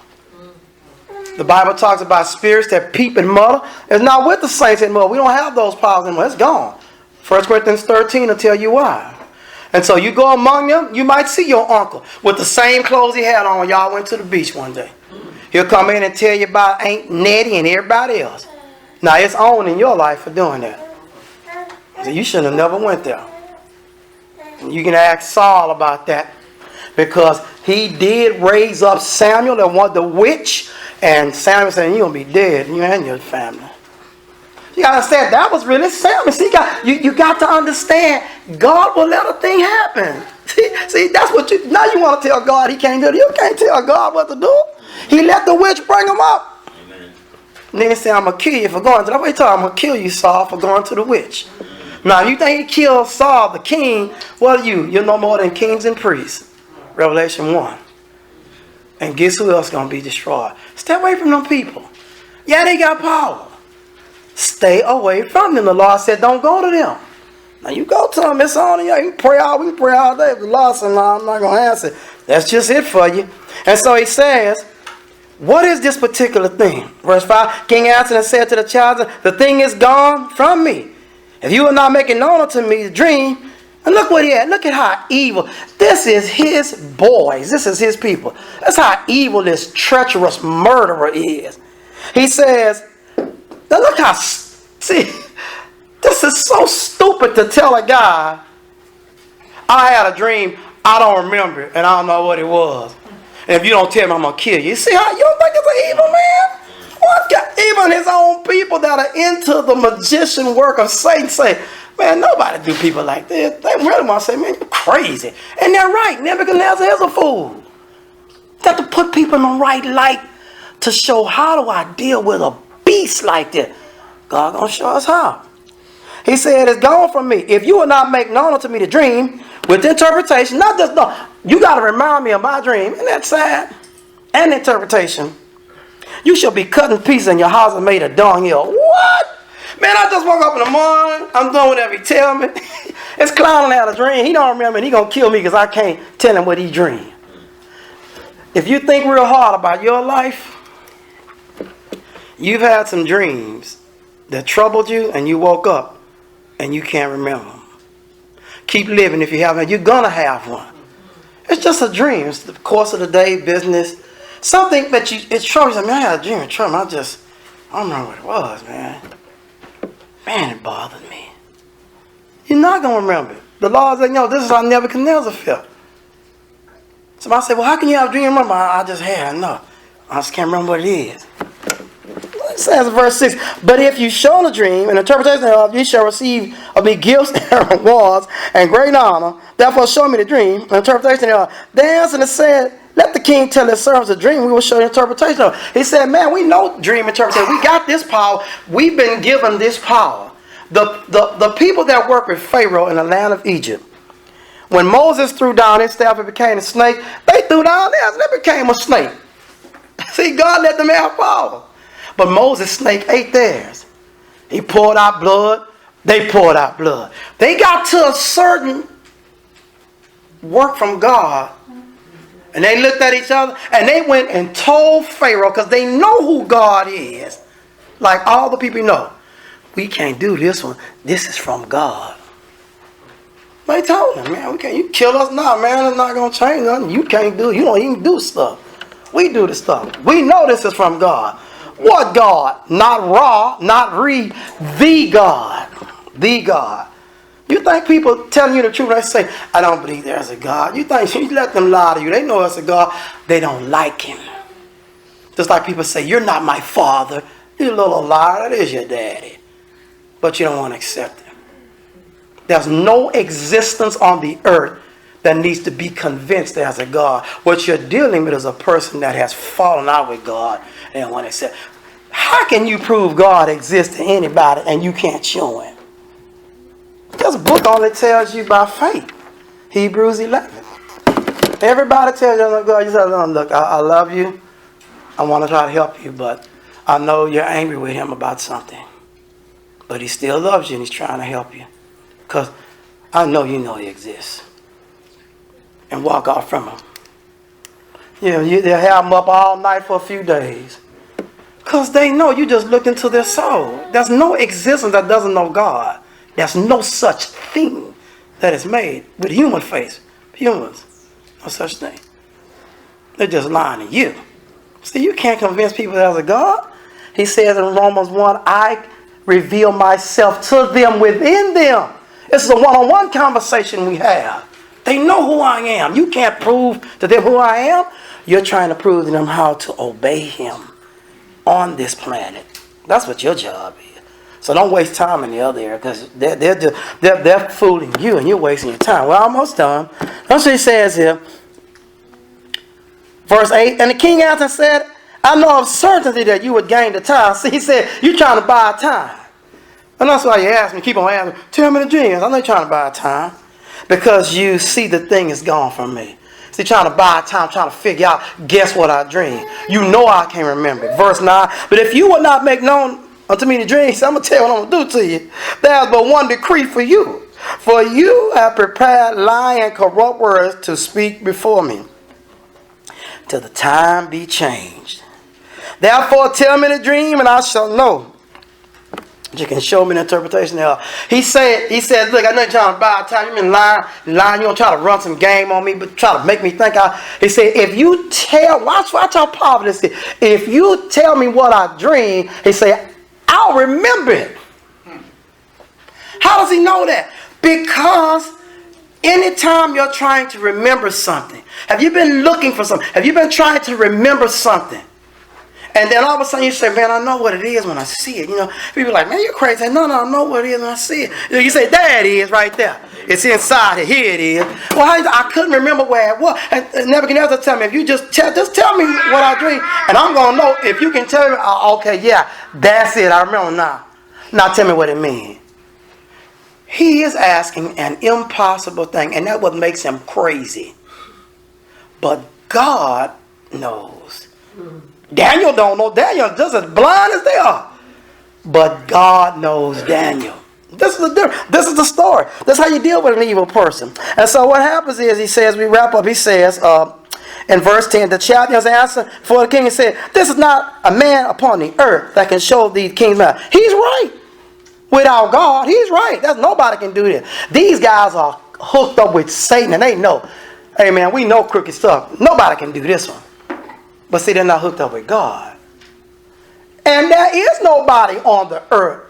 The Bible talks about spirits that peep and mutter. It's not with the saints anymore. We don't have those powers anymore. It's gone. 1 Corinthians 13 will tell you why. And so you go among them, you might see your uncle with the same clothes he had on when y'all went to the beach one day. He'll come in and tell you about Aunt Nettie and everybody else. Now it's on in your life for doing that. So you should have never went there. And you can ask Saul about that. Because he did raise up Samuel and one the witch. And Samuel said, you're going to be dead, you and your family. You got to understand, that was really Samuel. See, you got to understand, God will let a thing happen. See, that's what you, now you want to tell God he can't do it. You can't tell God what to do. He let the witch bring him up. Amen. And then he said, I'm going to kill you for going to, that's what he told him, I'm going to kill you, Saul, for going to the witch. Now, you think he killed Saul, the king, what are you? You're no more than kings and priests. Revelation 1. And guess who else is going to be destroyed? Stay away from them people. Yeah, they got power. Stay away from them. The Lord said, don't go to them. Now you go to them. It's on you. You can pray all, we can pray all day. If the Lord said, no, I'm not going to answer. That's just it for you. And so he says, what is this particular thing? Verse 5, King answered and said to the child, the thing is gone from me. If you will not make it known unto me the dream, and look what he had. Look at how evil. This is his boys. This is his people. That's how evil this treacherous murderer is. He says, now look how, see, this is so stupid to tell a guy, I had a dream, I don't remember it, and I don't know what it was. And if you don't tell me, I'm going to kill you. You see how you don't think it's an evil man? What? Even his own people that are into the magician work of Satan say, man, nobody do people like this. They really want to say, man, you're crazy. And they're right. Nebuchadnezzar is a fool. You have to put people in the right light to show how do I deal with a beast like this. God gonna show us how. He said, it's gone from me. If you will not make known unto me the dream with interpretation, not just no, you got to remind me of my dream. Isn't that sad? And interpretation. You shall be cut in pieces and your house is made a dunghill. What? Man, I just woke up in the morning. I'm doing whatever he tell me. It's clowning out a dream. He don't remember and he gonna kill me because I can't tell him what he dreamed. If you think real hard about your life, you've had some dreams that troubled you and you woke up and you can't remember them. Keep living if you haven't. You're going to have one. It's just a dream. It's the course of the day, business. Something that it's trouble. You say, man, I had a dream of trouble. I don't remember what it was, man. Man, it bothered me. You're not going to remember it. The Lord said, this is how Nebuchadnezzar felt. Somebody said, well, how can you have a dream? Remember, I just had enough. I just can't remember what it is. It says in verse 6, but if you show a dream and interpretation thereof, you shall receive of me gifts and rewards and great honor. Therefore show me the dream and interpretation thereof. They answered and said, Let the king tell his servants a dream. We will show the interpretation of it. He said, man, we know dream interpretation. We got this power. We've been given this power. The people that work with Pharaoh in the land of Egypt, when Moses threw down his staff, it became a snake. They threw down theirs and it became a snake. See, God let them have power. But Moses' snake ate theirs. He poured out blood. They poured out blood. They got to a certain work from God. And they looked at each other and they went and told Pharaoh, because they know who God is. Like all the people know. We can't do this one. This is from God. They told him, man, we can't. You kill us now, man. It's not going to change nothing. You can't do it. You don't even do stuff. We do the stuff. We know this is from God. What God? Not Ra, not Re. The God. The God. You think people telling you the truth, they say, I don't believe there's a God. You think you let them lie to you. They know it's a God. They don't like him. Just like people say, you're not my father. You little liar. That is your daddy. But you don't want to accept him. There's no existence on the earth that needs to be convinced there's a God. What you're dealing with is a person that has fallen out with God and don't want to accept. How can you prove God exists to anybody and you can't show him? This book only tells you by faith. Hebrews 11. Everybody tells you, God, you say, look, I love you. I want to try to help you, but I know you're angry with him about something. But he still loves you and he's trying to help you. Because I know you know he exists. And walk off from him. They'll have them up all night for a few days. Because they know you just looked into their soul. There's no existence that doesn't know God. There's no such thing that is made with human face. Humans. No such thing. They're just lying to you. See, you can't convince people there's a God. He says in Romans 1, I reveal myself to them within them. This is a one-on-one conversation we have. They know who I am. You can't prove to them who I am. You're trying to prove to them how to obey him on this planet. That's what your job is. So don't waste time in the other area, because they're fooling you and you're wasting your time. We're almost done. That's what he says here. Verse 8, and the king answered and said, I know of certainty that you would gain the time. See, he said, you're trying to buy time. And that's why you ask me, keep on asking, tell me the dreams. I'm not trying to buy time. Because you see the thing is gone from me. See, trying to buy time, trying to figure out, guess what I dream. You know I can't remember. Verse 9, but if you will not make known unto me the dreams, I'm going to tell you what I'm going to do to you. There's but one decree for you. For you have prepared lying and corrupt words to speak before me, till the time be changed. Therefore tell me the dream, and I shall know. You can show me the interpretation there. He said, look, I know you're trying to buy time. You've been lying. You don't try to run some game on me, but try to make me think. He said, if you tell, watch how powerful this is. If you tell me what I dream, he said, I'll remember it. How does he know that? Because anytime you're trying to remember something, have you been looking for something? Have you been trying to remember something? And then all of a sudden you say, man, I know what it is when I see it. People are like, man, you're crazy. No, I know what it is when I see it. You say, there it is right there. It's inside it. Here it is. Well, I couldn't remember where it was. And Nebuchadnezzar tell me, if you just tell me what I dream, and I'm going to know. If you can tell me, okay, yeah, that's it. I remember now. Now tell me what it means. He is asking an impossible thing, and that's what makes him crazy. But God knows. Daniel don't know. Daniel just as blind as they are. But God knows Daniel. This is the story. That's how you deal with an evil person. And so what happens is, he says, we wrap up, he says, in verse 10, the Chaldeans answered for the king and said, this is not a man upon the earth that can show these kings matter. He's right. Without God, he's right. Nobody can do this. These guys are hooked up with Satan, and they know, hey man, we know crooked stuff. Nobody can do this one. But see, they're not hooked up with God. And there is nobody on the earth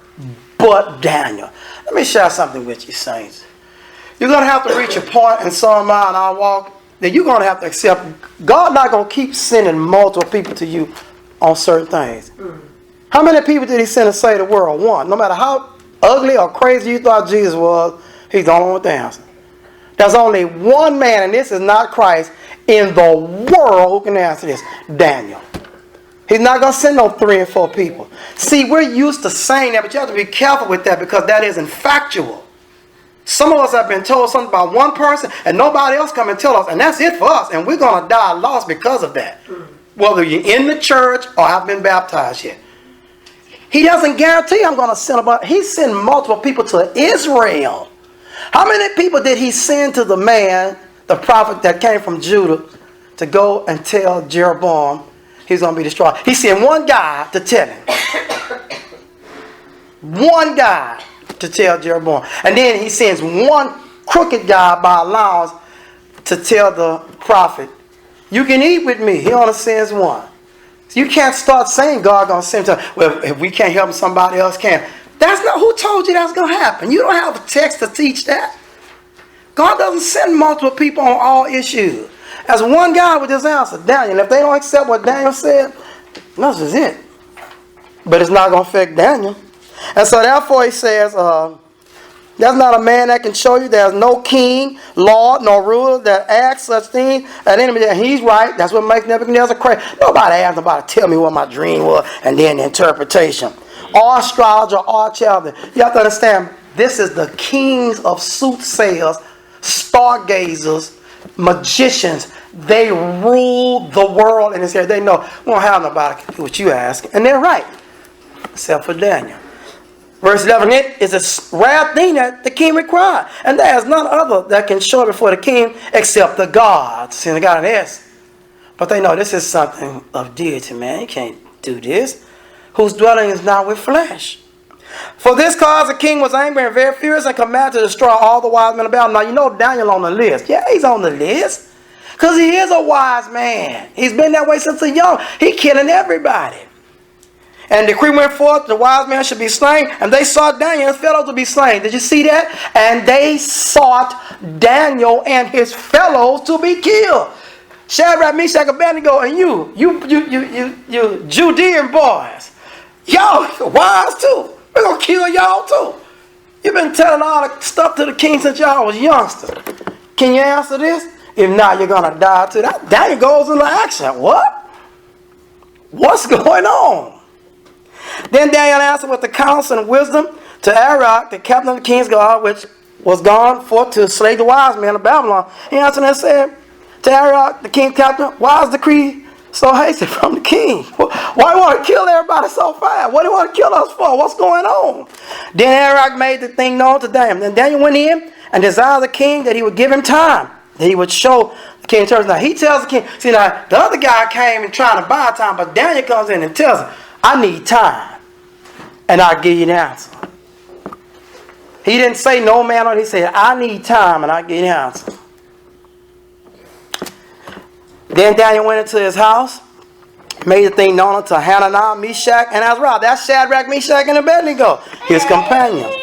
but Daniel. Let me share something with you, saints. You're going to have to reach a point in some of our walk that you're going to have to accept. God not going to keep sending multiple people to you on certain things. How many people did he send to save the world? One. No matter how ugly or crazy you thought Jesus was, he's the only one with the answer. There's only one man, and this is not Christ, in the world who can answer this? Daniel. He's not going to send no 3 and 4 people. See, we're used to saying that, but you have to be careful with that because that isn't factual. Some of us have been told something about one person and nobody else come and tell us, and that's it for us, and we're going to die lost because of that. Whether you're in the church or have been baptized yet. He doesn't guarantee I'm going to send about. He sent multiple people to Israel. How many people did he send to the man, the prophet that came from Judah, to go and tell Jeroboam he's going to be destroyed? He sent one guy to tell him. One guy to tell Jeroboam. And then he sends one crooked guy by allowance to tell the prophet, you can eat with me. He only sends one. So you can't start saying God going to send him. Well, if we can't help him, somebody else can. That's not who told you that's going to happen. You don't have a text to teach that. God doesn't send multiple people on all issues. As one guy with his answer, Daniel. If they don't accept what Daniel said, that's just it. But it's not going to affect Daniel. And so therefore he says, there's not a man that can show you. There's no king, lord, nor ruler that asks such things. And then he's right. That's what makes Nebuchadnezzar crazy. Nobody asked nobody to tell me what my dream was and then the interpretation. Or astrologer, or Chaldean. You have to understand, this is the kings of soothsayers, stargazers, magicians. They rule the world in this area. They know we don't have nobody to do what you ask. And they're right. Except for Daniel. Verse 11, it is a rare thing that the king required. And there is none other that can show it before the king except the gods. See, the God is. But they know this is something of deity, man. You can't do this. Whose dwelling is not with flesh. For this cause the king was angry and very furious and commanded to destroy all the wise men of Babylon. Now you know Daniel on the list. Yeah, he's on the list. Because he is a wise man. He's been that way since he's young. He's killing everybody. And the decree went forth, the wise man should be slain. And they sought Daniel and his fellows to be slain. Did you see that? And they sought Daniel and his fellows to be killed. Shadrach, Meshach, Abednego, and you Judean boys. Y'all wise too. We're going to kill y'all too. You've been telling all the stuff to the king since y'all was youngsters. Can you answer this? If not, you're going to die too. That Daniel goes into action. What? What's going on? Then Daniel answered with the counsel and wisdom to Arioch, the captain of the king's guard, which was gone forth to slay the wise men of Babylon. He answered and said to Arioch, the king's captain, why is the decree so hasty from the king? Why do you want to kill everybody so fast? What do you want to kill us for? What's going on? Then Arioch made the thing known to Daniel. Then Daniel went in and desired the king that he would give him time, that he would show the king terms. Now he tells the king, see now the other guy came and trying to buy time, but Daniel comes in and tells him, I need time, and I'll give you the answer. He didn't say no man on it. He said, I need time, and I'll give you the answer. Then Daniel went into his house, made the thing known unto Hananiah, Meshach, and Azariah. That's Shadrach, Meshach, and Abednego, his companions.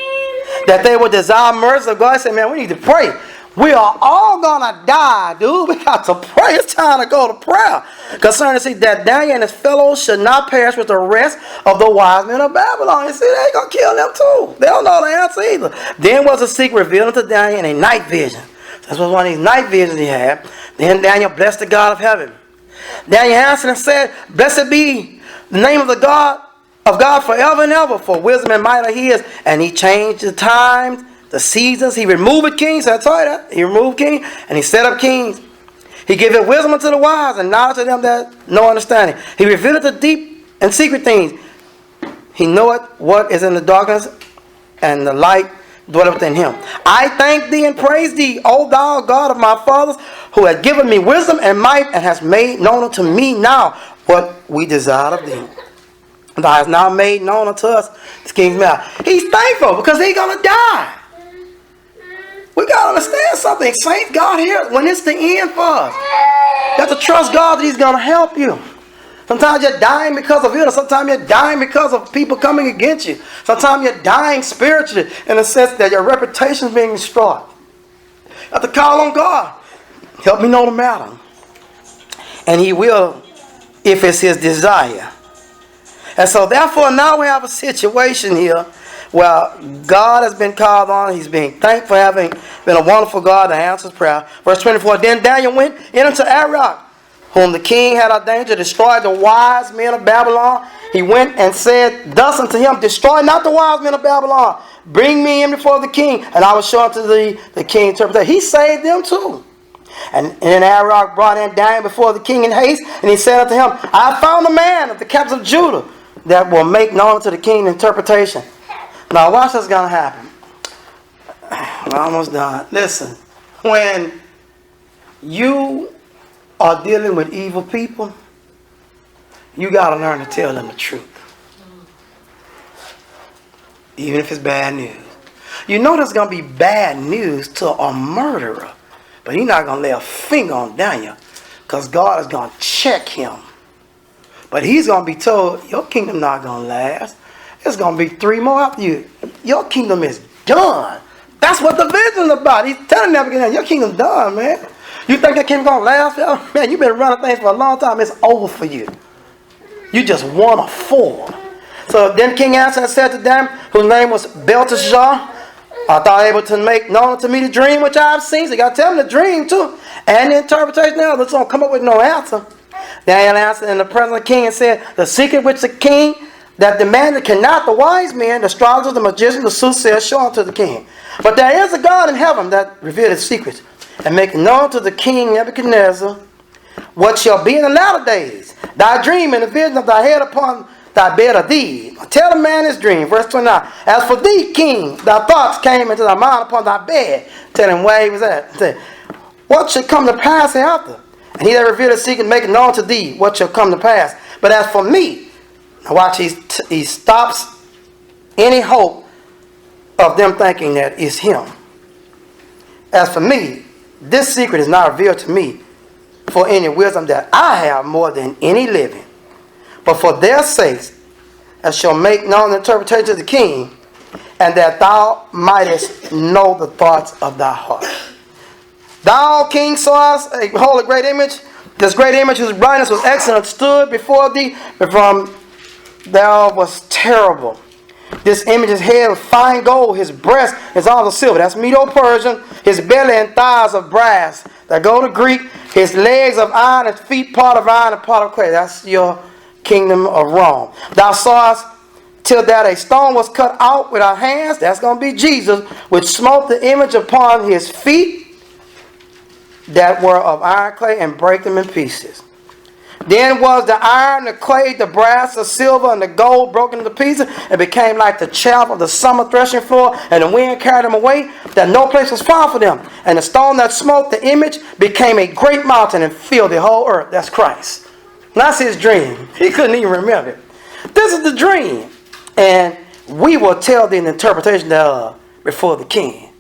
That they would desire mercy of God. He said, man, we need to pray. We are all going to die, dude. We got to pray. It's time to go to prayer. Concerning see that Daniel and his fellows should not perish with the rest of the wise men of Babylon. You see, they going to kill them too. They don't know the answer either. Then was a secret revealed unto Daniel in a night vision. This was one of these night visions he had. Then Daniel blessed the God of heaven. Daniel answered and said, blessed be the name of the God forever and ever, for wisdom and might are his. And he changed the times, the seasons. He removed kings. I told you that. He removed kings and he set up kings. He gave wisdom unto the wise and knowledge to them that know understanding. He revealed the deep and secret things. He knoweth what is in the darkness, and the light dwelleth within him. I thank thee and praise thee, O thou God of my fathers, who hast given me wisdom and might, and hast made known unto me now what we desire of thee. Thou hast now made known unto us the king's mouth. He's thankful because he's going to die. We got to understand something. Saints, God here, when it's the end for us, you have to trust God that he's going to help you. Sometimes you're dying because of illness. Sometimes you're dying because of people coming against you. Sometimes you're dying spiritually in the sense that your reputation is being destroyed. You have to call on God. Help me know the matter. And he will if it's his desire. And so therefore now we have a situation here Well, God has been called on. He's being thankful for having been a wonderful God that answers prayer. Verse 24, then Daniel went into Arioch, whom the king had ordained to destroy the wise men of Babylon. He went and said thus unto him, destroy not the wise men of Babylon. Bring me in before the king, and I will show unto thee the king's interpretation. He saved them too. And Arioch brought in Daniel before the king in haste, and he said unto him, I have found a man of the captives of Judah that will make known to the king interpretation. Now watch what's going to happen. I'm almost done. Listen, when you are dealing with evil people, you got to learn to tell them the truth. Even if it's bad news. You know there's going to be bad news to a murderer. But he's not going to lay a finger on Daniel. Because God is going to check him. But he's going to be told, your kingdom not going to last. It's going to be 3 more after you. Your kingdom is done. That's what the vision is about. He's telling Nebuchadnezzar, your kingdom's done, man. You think that kingdom's going to last? Man, you've been running things for a long time. It's over for you. You just won a 4. So then King answered and said to them, whose name was Belteshazzar, art thou able to make known to me the dream which I have seen? So you got to tell them the dream too. And the interpretation. Now, let's don't come up with no answer. Daniel answered in the presence of the king and said, the secret which the king that demanded cannot the wise men, the astrologers, the magicians, the soothsayers show unto the king. But there is a God in heaven that revealed his secrets, and make known to the king Nebuchadnezzar what shall be in the latter days. Thy dream and the vision of thy head upon thy bed of thee. Tell the man his dream. Verse 29. As for thee, king, thy thoughts came into thy mind upon thy bed. Tell him where he was at. Say, what shall come to pass hereafter? And he that revealed his secret make known to thee what shall come to pass. But as for me, now watch, he stops any hope of them thinking that it's him. As for me, this secret is not revealed to me for any wisdom that I have more than any living, but for their sakes, I shall make known the interpretation of the king, and that thou mightest know the thoughts of thy heart. Thou, king, sawest a behold, a great image. This great image whose brightness was excellent stood before thee, but from thou was terrible. This image's head was fine gold, his breast is all of silver. That's Medo-Persian. His belly and thighs of brass. That go to Greek. His legs of iron, his feet part of iron and part of clay. That's your kingdom of Rome. Thou sawest till that a stone was cut out with our hands. That's going to be Jesus, which smote the image upon his feet that were of iron clay and break them in pieces. Then was the iron, the clay, the brass, the silver, and the gold broken into pieces, and became like the chaff of the summer threshing floor, and the wind carried them away, that no place was found for them. And the stone that smote the image became a great mountain and filled the whole earth. That's Christ. That's his dream. He couldn't even remember it. This is the dream. And we will tell the interpretation thereof before the king.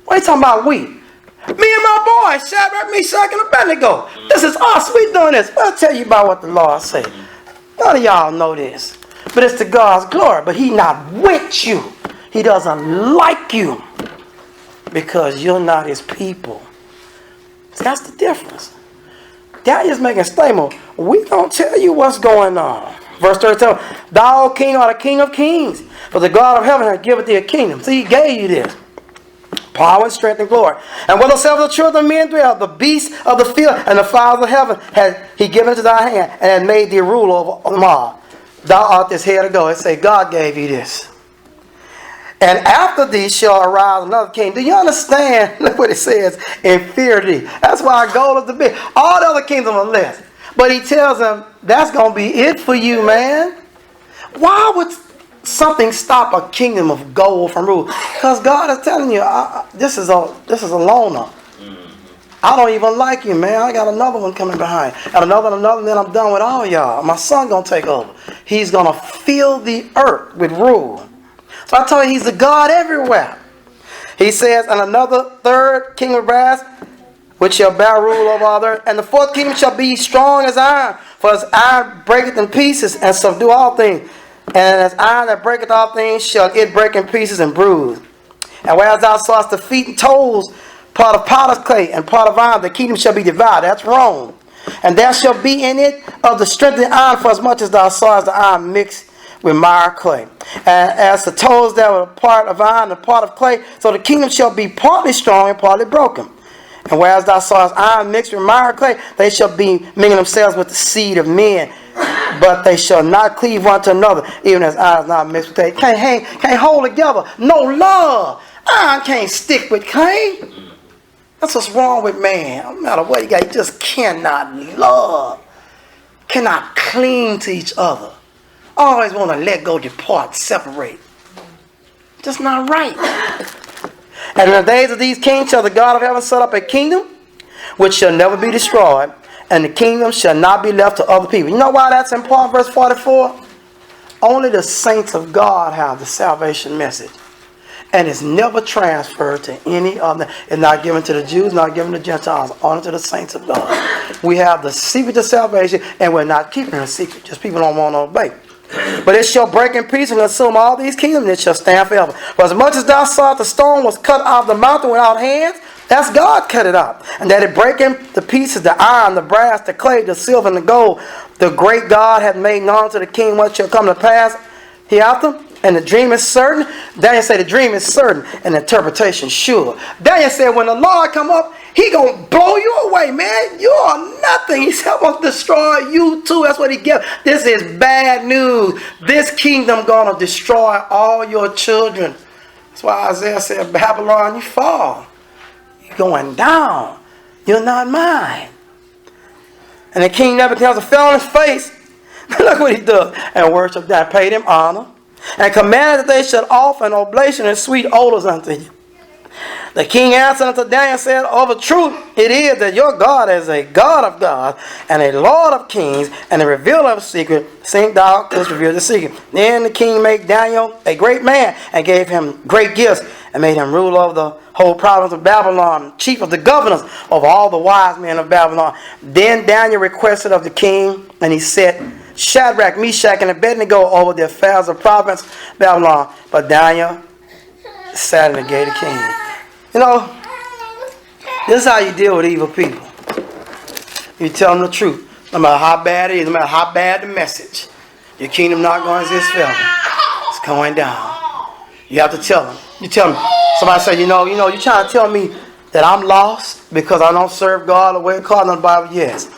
What are you talking about, we? Me and my boys, Shadrach, Meshach, and Abednego. This is us. We doing this. I'll tell you about what the Lord said. None of y'all know this. But it's to God's glory. But He's not with you. He doesn't like you. Because you're not His people. See, that's the difference. Daniel's making a statement. We don't tell you what's going on. Verse 37. Thou, O king, art the king of kings. For the God of heaven hath given thee a kingdom. See, He gave you this. Power and strength and glory. And whatsoever the children of men dwell, the beasts of the field and the fowls of heaven had He given into thy hand, and had made thee ruler over them all. Thou art this head of gold. It say God gave you this. And after thee shall arise another king. Do you understand? Look what it says. Inferior. That's why gold is the big. All the other kingdoms are less. But He tells them that's going to be it for you, man. Why would something stop a kingdom of gold from rule? Because God is telling you, this is a loner. I don't even like you, man. I got another one coming behind. And another, and then I'm done with all y'all. My son going to take over. He's going to fill the earth with rule. So I told you, He's the God everywhere. He says, and another third king of brass, which shall bear rule over all the earth. And the fourth kingdom shall be strong as iron. For as iron breaketh in pieces and subdue all things. And as iron that breaketh all things shall it break in pieces and bruise. And whereas thou sawest the feet and toes, part of potter's clay and part of iron, the kingdom shall be divided. That's Rome. And there shall be in it of the strength of the iron, for as much as thou sawest the iron mixed with mire clay. And as the toes that were part of iron and part of clay, so the kingdom shall be partly strong and partly broken. And whereas thou sawest iron mixed with mire clay, they shall be mingling themselves with the seed of men, but they shall not cleave one to another, even as iron is not mixed with clay. Can't hold together. No love. Iron can't stick with clay. That's what's wrong with man. No matter what you got, you just cannot love. Cannot cling to each other. Always want to let go, depart, separate. Just not right. And in the days of these kings shall the God of heaven set up a kingdom which shall never be destroyed, and the kingdom shall not be left to other people. You know why that's important? Verse 44. Only the saints of God have the salvation message. And it's never transferred to any other. It's not given to the Jews, not given to Gentiles, only to the saints of God. We have the secret of salvation, and we're not keeping it a secret. Just people don't want to obey. But it shall break in pieces and consume all these kingdoms, and it shall stand forever. For as much as thou sawest the stone was cut out of the mountain without hands, that's God cut it out. And that it break in the pieces, the iron, the brass, the clay, the silver, and the gold. The great God hath made known to the king what shall come to pass hereafter. And the dream is certain. Daniel said the dream is certain and the interpretation sure. Daniel said when the Lord come up, he going to blow you away, man. You are nothing. He's going to destroy you too. That's what he gives. This is bad news. This kingdom going to destroy all your children. That's why Isaiah said, Babylon, you fall. You're going down. You're not mine. And the king Nebuchadnezzar fell on his face. Look what he does. And worshiped that, paid him honor. And commanded that they should offer an oblation and sweet odors unto you. The king answered unto Daniel and said, of a truth it is that your God is a God of gods and a Lord of kings and a revealer of secret. Seeing thou couldst reveal the secret. Then the king made Daniel a great man and gave him great gifts and made him ruler over the whole province of Babylon, chief of the governors of all the wise men of Babylon. Then Daniel requested of the king, and he set Shadrach, Meshach, and Abednego over the affairs of province Babylon. But Daniel sat in the gate of the king. You know, this is how you deal with evil people. You tell them the truth. No matter how bad it is, no matter how bad the message, your kingdom not going to exist forever. It's going down. You have to tell them. You tell them. Somebody say, you know, you're trying to tell me that I'm lost because I don't serve God the way it's called in the Bible. Yes.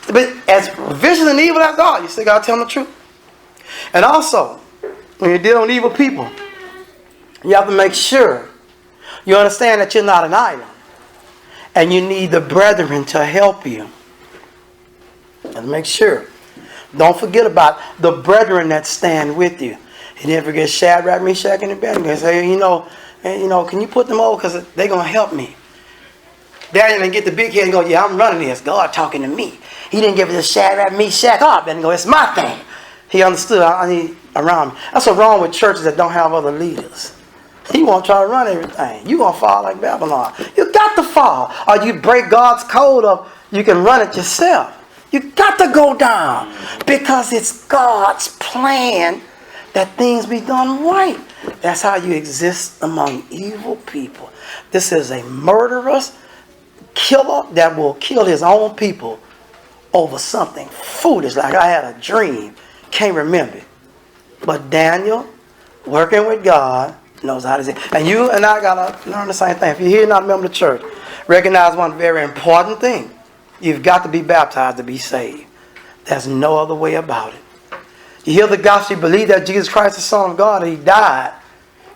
But as vicious and evil as God, you still got to tell them the truth. And also, when you're dealing with evil people, you have to make sure you understand that you're not an island. And you need the brethren to help you. And make sure. Don't forget about the brethren that stand with you. You didn't forget Shadrach, Meshach, and Abednego. Say, can you put them over because they're going to help me. Daniel didn't get the big head and go, yeah, I'm running this. God talking to me. He didn't give it to Shadrach, Meshach, Abednego. It's my thing. He understood I need around me. That's what's wrong with churches that don't have other leaders. He won't try to run everything. You're going to fall like Babylon. You got to fall. Or you break God's code of you can run it yourself. You got to go down. Because it's God's plan that things be done right. That's how you exist among evil people. This is a murderous killer that will kill his own people over something foolish. Like I had a dream. Can't remember it. But Daniel, working with God, knows how to say. And you and I got to learn the same thing. If you're here not a member of the church, recognize one very important thing. You've got to be baptized to be saved. There's no other way about it. You hear the gospel, you believe that Jesus Christ is the Son of God, and He died.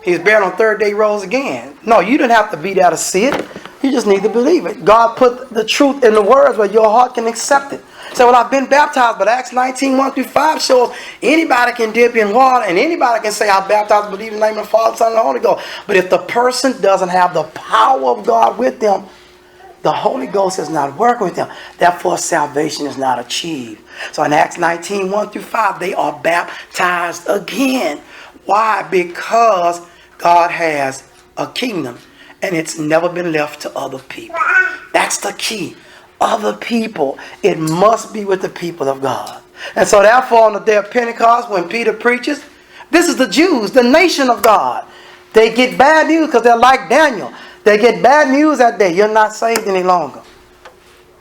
He was buried on the third day, rose again. No, you didn't have to be there to see it. You just need to believe it. God put the truth in the words where your heart can accept it. Say, well, I've been baptized, but Acts 19, 1-5 shows anybody can dip in water and anybody can say, I'm baptized, believe in the name of the Father, Son, and the Holy Ghost. But if the person doesn't have the power of God with them, the Holy Ghost is not working with them. Therefore, salvation is not achieved. So in Acts 19, 1-5, they are baptized again. Why? Because God has a kingdom and it's never been left to other people. That's the key. Other people. It must be with the people of God. And so therefore on the day of Pentecost when Peter preaches, this is the Jews, the nation of God. They get bad news because they're like Daniel. They get bad news that day. You're not saved any longer.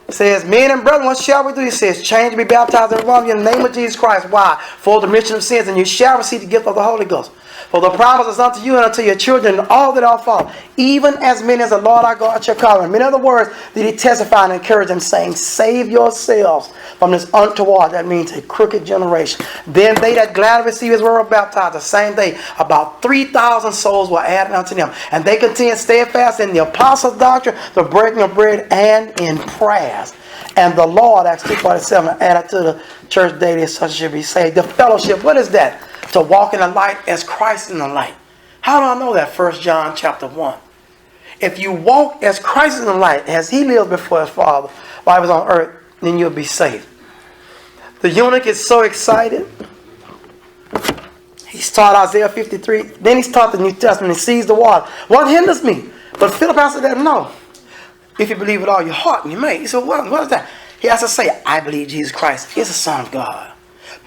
It says, men and brethren, what shall we do? He says, change and be baptized in one in the name of Jesus Christ. Why? For the remission of sins, and you shall receive the gift of the Holy Ghost. For the promise is unto you and unto your children and all that are fall, even as many as the Lord our God shall call. In many other words, did he testify and encourage them, saying, save yourselves from this untoward, that means a crooked generation. Then they that gladly received his word were baptized the same day. About 3,000 souls were added unto them. And they continued steadfast in the apostles' doctrine, the breaking of bread, and in prayers. And the Lord, Acts 2:47, added to the church daily as such should be saved. The fellowship, what is that? To walk in the light as Christ in the light. How do I know that? 1 John chapter 1. If you walk as Christ in the light, as he lived before his Father while he was on earth, then you'll be saved. The eunuch is so excited. He's taught Isaiah 53. Then he's taught the New Testament. He sees the water. What hinders me? But Philip answered that, no. If you believe with all your heart and your mind. He said, what is that? He has to say, I believe Jesus Christ is the Son of God.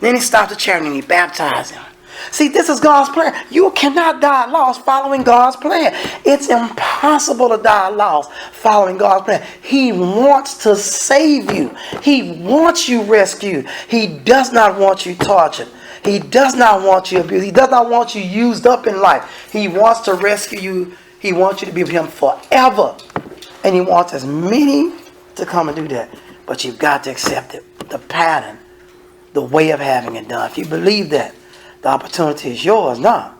Then he stopped the chariot and he baptized him. See, this is God's plan. You cannot die lost following God's plan. It's impossible to die lost following God's plan. He wants to save you. He wants you rescued. He does not want you tortured. He does not want you abused. He does not want you used up in life. He wants to rescue you. He wants you to be with him forever. And he wants as many to come and do that. But you've got to accept it. The pattern, the way of having it done. If you believe that, the opportunity is yours now.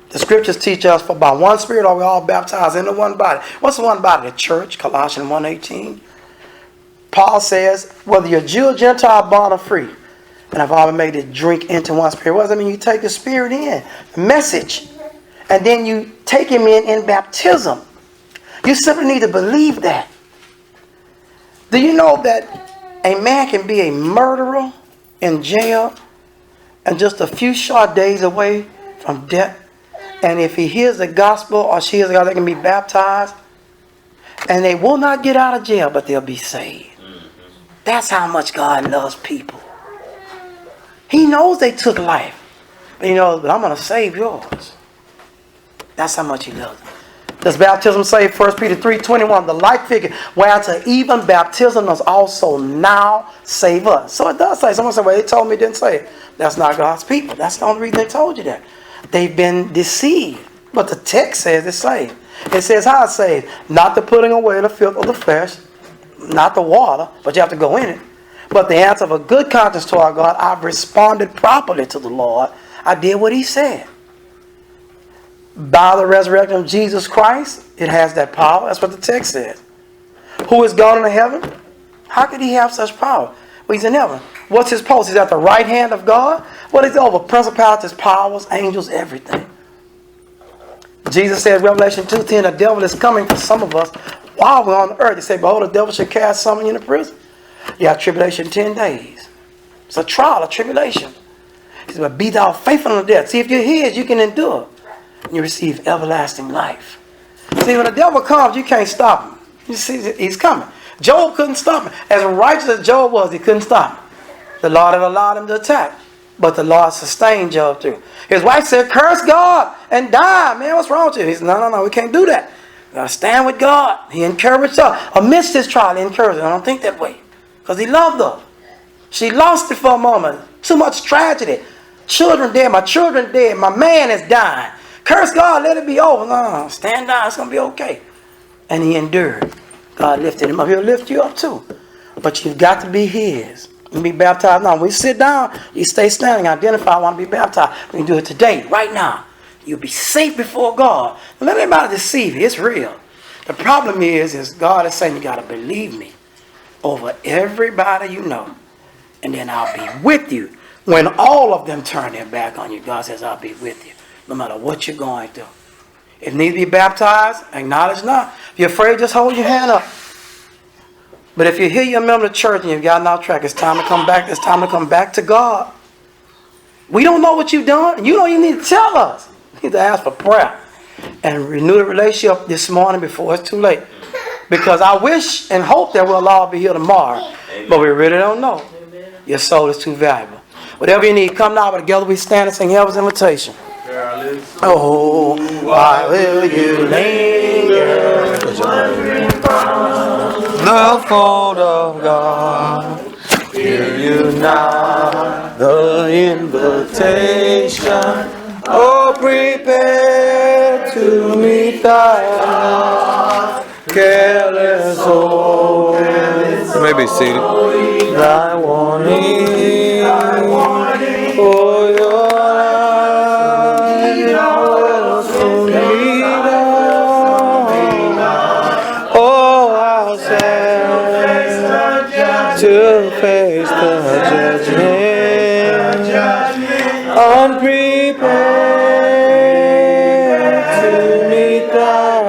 The scriptures teach us, for by one Spirit are we all baptized into one body. What's the one body? The church, Colossians 1:18. Paul says, whether you're Jew or Gentile, bond or free, and I've all made it drink into one Spirit. What does that mean? You take the Spirit in, the message, and then you take him in baptism. You simply need to believe that. Do you know that a man can be a murderer in jail and just a few short days away from death? And if he hears the gospel or she hears the gospel, they can be baptized. And they will not get out of jail, but they'll be saved. That's how much God loves people. He knows they took life. But he knows, but I'm going to save yours. That's how much he loves them. Does baptism save? 1 Peter 3:21, the like figure, whereunto even baptism does also now save us. So it does say. Someone said, well, they told me it didn't save. That's not God's people. That's the only reason they told you that. They've been deceived. But the text says it's saved. It says how it's saved. Not the putting away the filth of the flesh, not the water, but you have to go in it. But the answer of a good conscience to our God, I've responded properly to the Lord. I did what he said. By the resurrection of Jesus Christ, it has that power. That's what the text says. Who is gone into heaven? How could he have such power? Well, he's in heaven. What's his post? He's at the right hand of God. What is over? Principalities, powers, angels, everything. Jesus says, Revelation 2:10, the devil is coming for some of us while we're on the earth. He said, behold, the devil should cast some of you into prison. You have tribulation 10 days. It's a trial, a tribulation. He said, but be thou faithful unto death. See, if you're his, you can endure. And you receive everlasting life. See, when the devil comes, you can't stop him. You see, he's coming. Job couldn't stop him. As righteous as Job was, he couldn't stop him. The Lord had allowed him to attack. But the Lord sustained Job through. His wife said, curse God and die. Man, what's wrong with you? He said, no, we can't do that. We got to stand with God. He encouraged her. Amidst his trial, he encouraged her. I don't think that way. Because he loved her. She lost it for a moment. Too much tragedy. Children dead. My children dead. My man is dying. Curse God, let it be over. No, stand down. It's going to be okay. And he endured. God lifted him up. He'll lift you up too. But you've got to be his. You be baptized now. When you sit down, you stay standing. Identify, I want to be baptized. We can do it today, right now. You'll be safe before God. Don't let anybody deceive you. It's real. The problem is God is saying you got to believe me over everybody you know. And then I'll be with you. When all of them turn their back on you, God says, I'll be with you. No matter what you're going through. If you need to be baptized, acknowledge not. If you're afraid, just hold your hand up. But if you're here, you're a member of the church and you've gotten off track, it's time to come back. It's time to come back to God. We don't know what you've done, and you don't even need to tell us. You need to ask for prayer and renew the relationship this morning before it's too late. Because I wish and hope that we'll all be here tomorrow. But we really don't know. Your soul is too valuable. Whatever you need, come now. But together we stand and sing Heaven's Invitation. Oh, why will you linger?
the fold of God. Hear you now, the invitation. Oh, prepare to meet thy God. Careless soul, maybe seated. Thy warning, for your life will soon be done. Oh, I'll say to face the judgment.